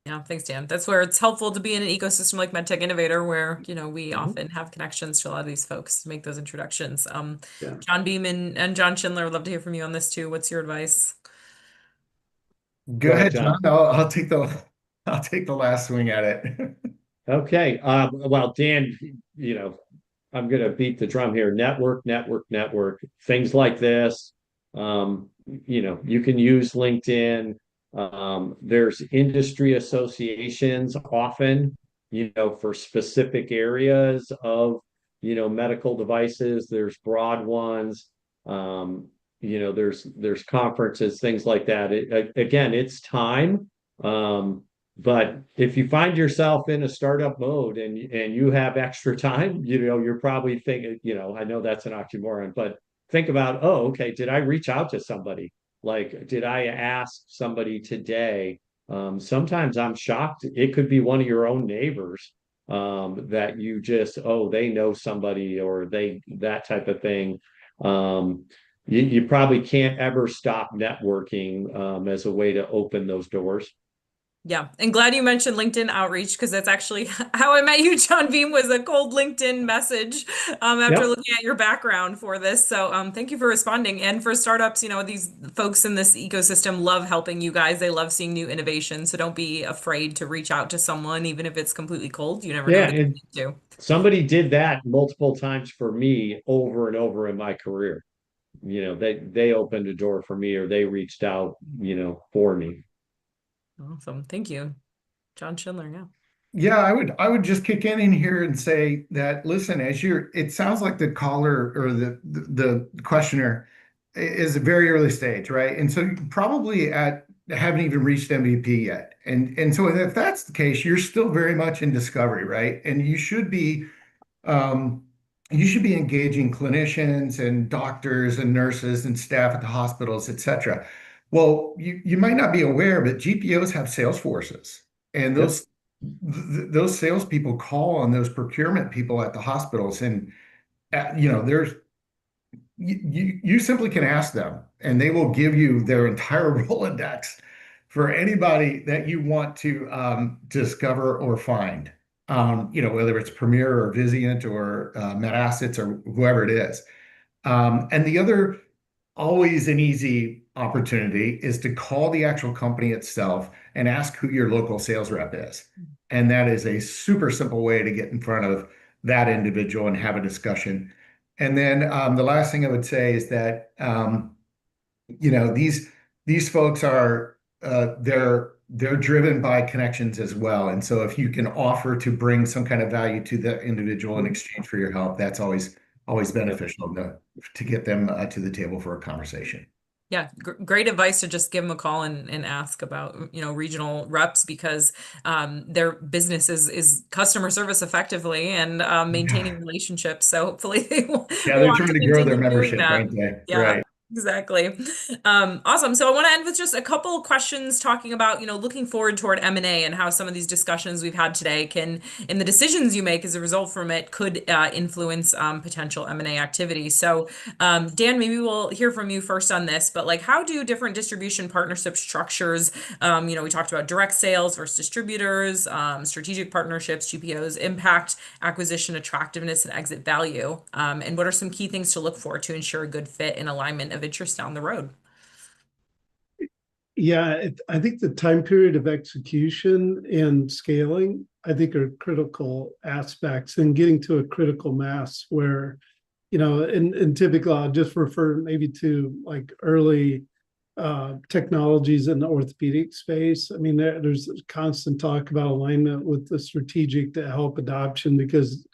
Yeah, thanks, Dan. That's where it's helpful to be in an ecosystem like MedTech Innovator, where we often have connections to a lot of these folks to make those introductions. Yeah. John Beam and John Schindler, would love to hear from you on this too. What's your advice? Go ahead, John. I'll take the last swing at it. Okay. Well, Dan, I'm going to beat the drum here. Network, things like this. You can use LinkedIn. There's industry associations often, for specific areas of, medical devices. There's broad ones. There's conferences, things like that. Again, it's time. But if you find yourself in a startup mode and you have extra time, you're probably thinking, I know that's an oxymoron, but think about, oh, okay, did I reach out to somebody? Like, did I ask somebody today? Sometimes I'm shocked. It could be one of your own neighbors that you just, oh, they know somebody or that type of thing. You probably can't ever stop networking as a way to open those doors. Yeah, and glad you mentioned LinkedIn outreach, because that's actually how I met you, John Beam, was a cold LinkedIn message after Yep. looking at your background for this. So thank you for responding. And for startups, these folks in this ecosystem love helping you guys. They love seeing new innovation. So don't be afraid to reach out to someone, even if it's completely cold. You never know Yeah, what they and need to. somebody did that multiple times for me over and over in my career. They opened a door for me or they reached out, for me. Awesome. Thank you. John Schindler, yeah. Yeah, I would just kick in here and say that, listen, it sounds like the caller or the questioner is a very early stage, right? And so you probably haven't even reached MVP yet. And so if that's the case, you're still very much in discovery, right? And um, you should be engaging clinicians and doctors and nurses and staff at the hospitals, et cetera. Well, you might not be aware, but GPOs have sales forces, and Yep. those salespeople call on those procurement people at the hospitals, and there's you simply can ask them, and they will give you their entire Rolodex for anybody that you want to discover or find. Whether it's Premier or Vizient or MedAssets or whoever it is. And the other always an easy opportunity is to call the actual company itself and ask who your local sales rep is. And that is a super simple way to get in front of that individual and have a discussion. And then the last thing I would say is that these folks are they're driven by connections as well. And so if you can offer to bring some kind of value to the individual in exchange for your help, that's always beneficial to get them to the table for a conversation. Yeah, great advice to just give them a call and ask about, regional reps, because their business is customer service effectively and maintaining relationships. So hopefully they will Yeah, they're want trying to to grow their continue doing membership, that. aren't they? Yeah. Right. Exactly. Awesome. So I want to end with just a couple questions talking about, looking forward toward M&A and how some of these discussions we've had today and the decisions you make as a result from it could influence potential M&A activity. So Dan, maybe we'll hear from you first on this, but like, how do different distribution partnership structures, we talked about direct sales versus distributors, strategic partnerships, GPOs, impact acquisition attractiveness and exit value? And what are some key things to look for to ensure a good fit and alignment of interest down the road? Yeah, I think the time period of execution and scaling, I think, are critical aspects in getting to a critical mass where, and typically I'll just refer maybe to like early technologies in the orthopedic space. I mean, there's constant talk about alignment with the strategic to help adoption because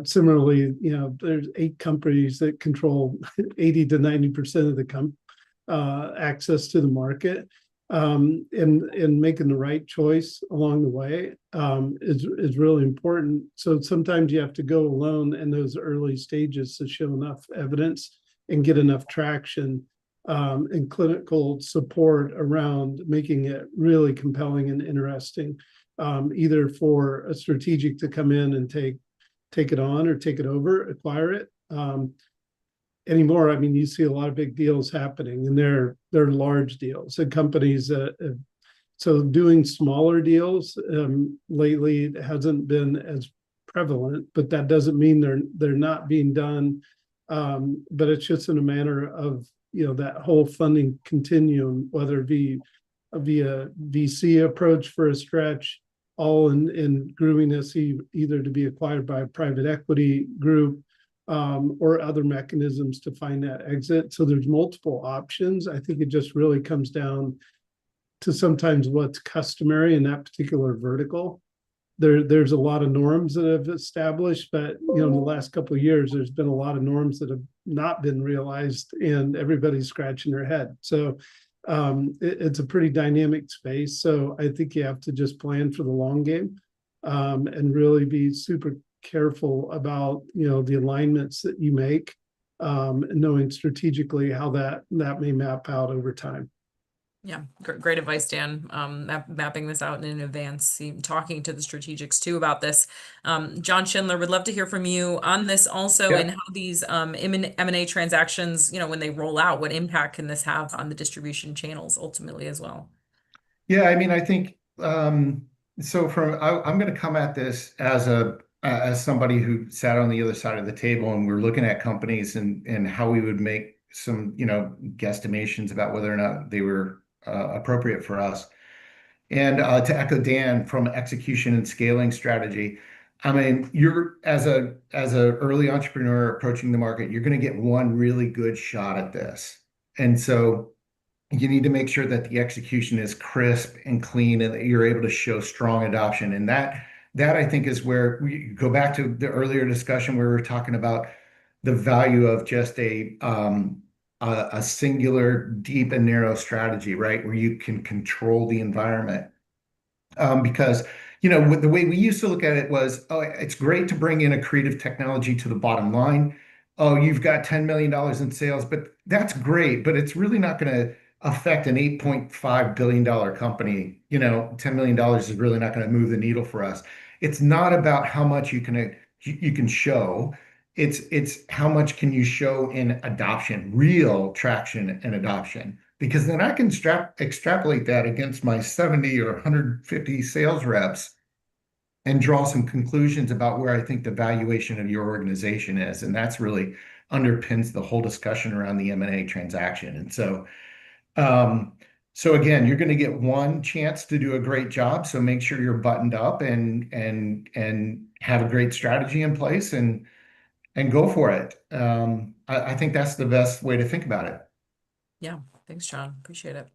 similarly, there's 8 companies that control 80 to 90% of the access to the market, and making the right choice along the way is really important. So sometimes you have to go alone in those early stages to show enough evidence and get enough traction and clinical support around making it really compelling and interesting, either for a strategic to come in and take it on or take it over, acquire it. anymore, I mean, you see a lot of big deals happening, and they're large deals. And companies so doing smaller deals lately hasn't been as prevalent, but that doesn't mean they're not being done. But it's just in a manner of, that whole funding continuum, whether it be via VC approach for a stretch, all in grooming this either to be acquired by a private equity group, or other mechanisms to find that exit. So there's multiple options. I think it just really comes down to sometimes what's customary in that particular vertical. There's a lot of norms that have established, but in the last couple of years, there's been a lot of norms that have not been realized, and everybody's scratching their head. So it's a pretty dynamic space. So I think you have to just plan for the long game, and really be super careful about the alignments that you make, and knowing strategically how that may map out over time. Yeah, great advice, Dan. Mapping this out in advance, talking to the strategics too about this. John Schindler, would love to hear from you on this also, Yeah. and how these M&A transactions, when they roll out, what impact can this have on the distribution channels ultimately as well? Yeah, I mean, I think so. I'm going to come at this as somebody who sat on the other side of the table, and we're looking at companies and how we would make some guesstimations about whether or not they were appropriate for us. And to echo Dan, from execution and scaling strategy, I mean, you're as a early entrepreneur approaching the market, you're going to get one really good shot at this, and so you need to make sure that the execution is crisp and clean, and that you're able to show strong adoption. And that I think is where we go back to the earlier discussion where we were talking about the value of just a singular, deep and narrow strategy, right? Where you can control the environment. Because the way we used to look at it was, oh, it's great to bring in a creative technology to the bottom line. Oh, you've got $10 million in sales, but that's great, but it's really not going to affect an $8.5 billion company. $10 million is really not going to move the needle for us. It's not about how much you can show. It's how much can you show in adoption, real traction and adoption. Because then I can extrapolate that against my 70 or 150 sales reps and draw some conclusions about where I think the valuation of your organization is. And that's really underpins the whole discussion around the M&A transaction. And so again, you're going to get one chance to do a great job. So make sure you're buttoned up and have a great strategy in place and go for it. I think that's the best way to think about it. Yeah, thanks, John. Appreciate it.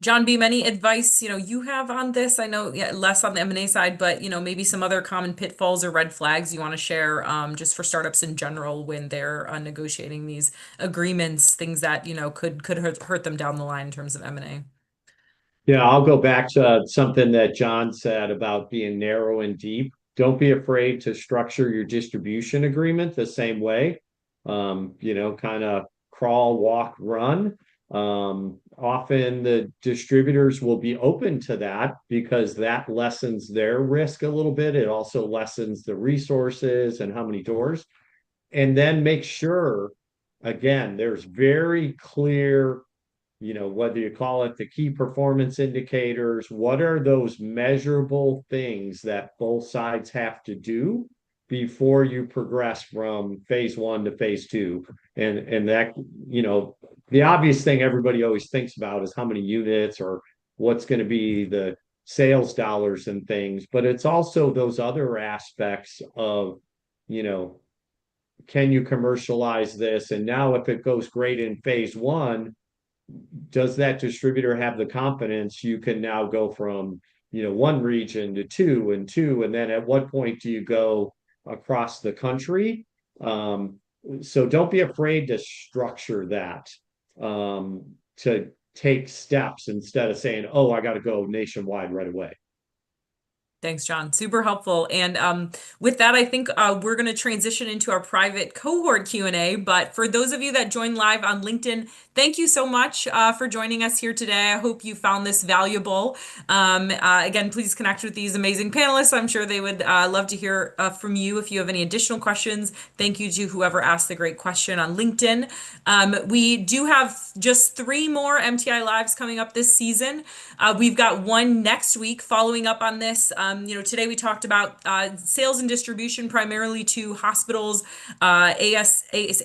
John Beam, any advice, you have on this? I know, yeah, less on the M&A side, but, maybe some other common pitfalls or red flags you want to share, just for startups in general when they're negotiating these agreements, things that, could hurt them down the line in terms of M&A. Yeah, I'll go back to something that John said about being narrow and deep. Don't be afraid to structure your distribution agreement the same way. Kind of crawl, walk, run. Often the distributors will be open to that because that lessens their risk a little bit. It also lessens the resources and how many doors. And then make sure, again, there's very clear, whether you call it the key performance indicators, what are those measurable things that both sides have to do before you progress from phase one to phase two. And that, the obvious thing everybody always thinks about is how many units or what's going to be the sales dollars and things, but it's also those other aspects of, can you commercialize this? And now if it goes great in phase one, does that distributor have the confidence you can now go from, one region to two, and then at what point do you go across the country? So don't be afraid to structure that, to take steps instead of saying, oh, I got to go nationwide right away. Thanks, John. Super helpful. And with that, I think we're going to transition into our private cohort Q&A. But for those of you that joined live on LinkedIn, thank you so much for joining us here today. I hope you found this valuable. Again, please connect with these amazing panelists. I'm sure they would love to hear from you if you have any additional questions. Thank you to whoever asked the great question on LinkedIn. We do have just 3 more MTI Lives coming up this season. We've got one next week following up on this. Today we talked about sales and distribution primarily to hospitals, ASCs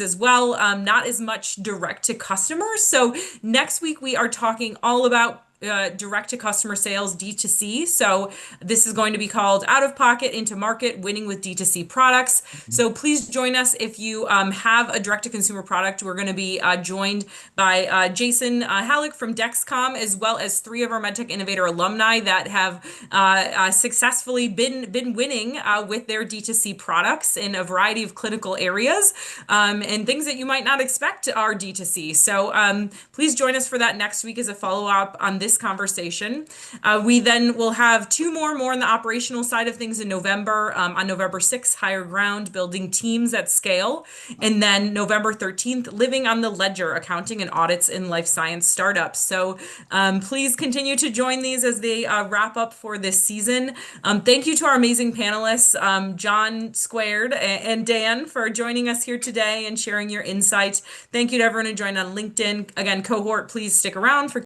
as well, not as much direct to customers. So next week we are talking all about direct to customer sales, D2C. So this is going to be called Out of Pocket into Market, Winning with D2C Products. So please join us if you have a direct to consumer product. We're going to be joined by Jason Halleck from Dexcom, as well as 3 of our MedTech Innovator alumni that have successfully been winning with their D2C products in a variety of clinical areas and things that you might not expect are D2C. So please join us for that next week as a follow-up on this conversation. We then will have 2 more on the operational side of things in November. On November 6th, Higher Ground, Building Teams at Scale. And then November 13th, Living on the Ledger, Accounting and Audits in Life Science Startups. So please continue to join these as they wrap up for this season. Thank you to our amazing panelists, John Squared and Dan, for joining us here today and sharing your insights. Thank you to everyone who joined on LinkedIn. Again, cohort, please stick around for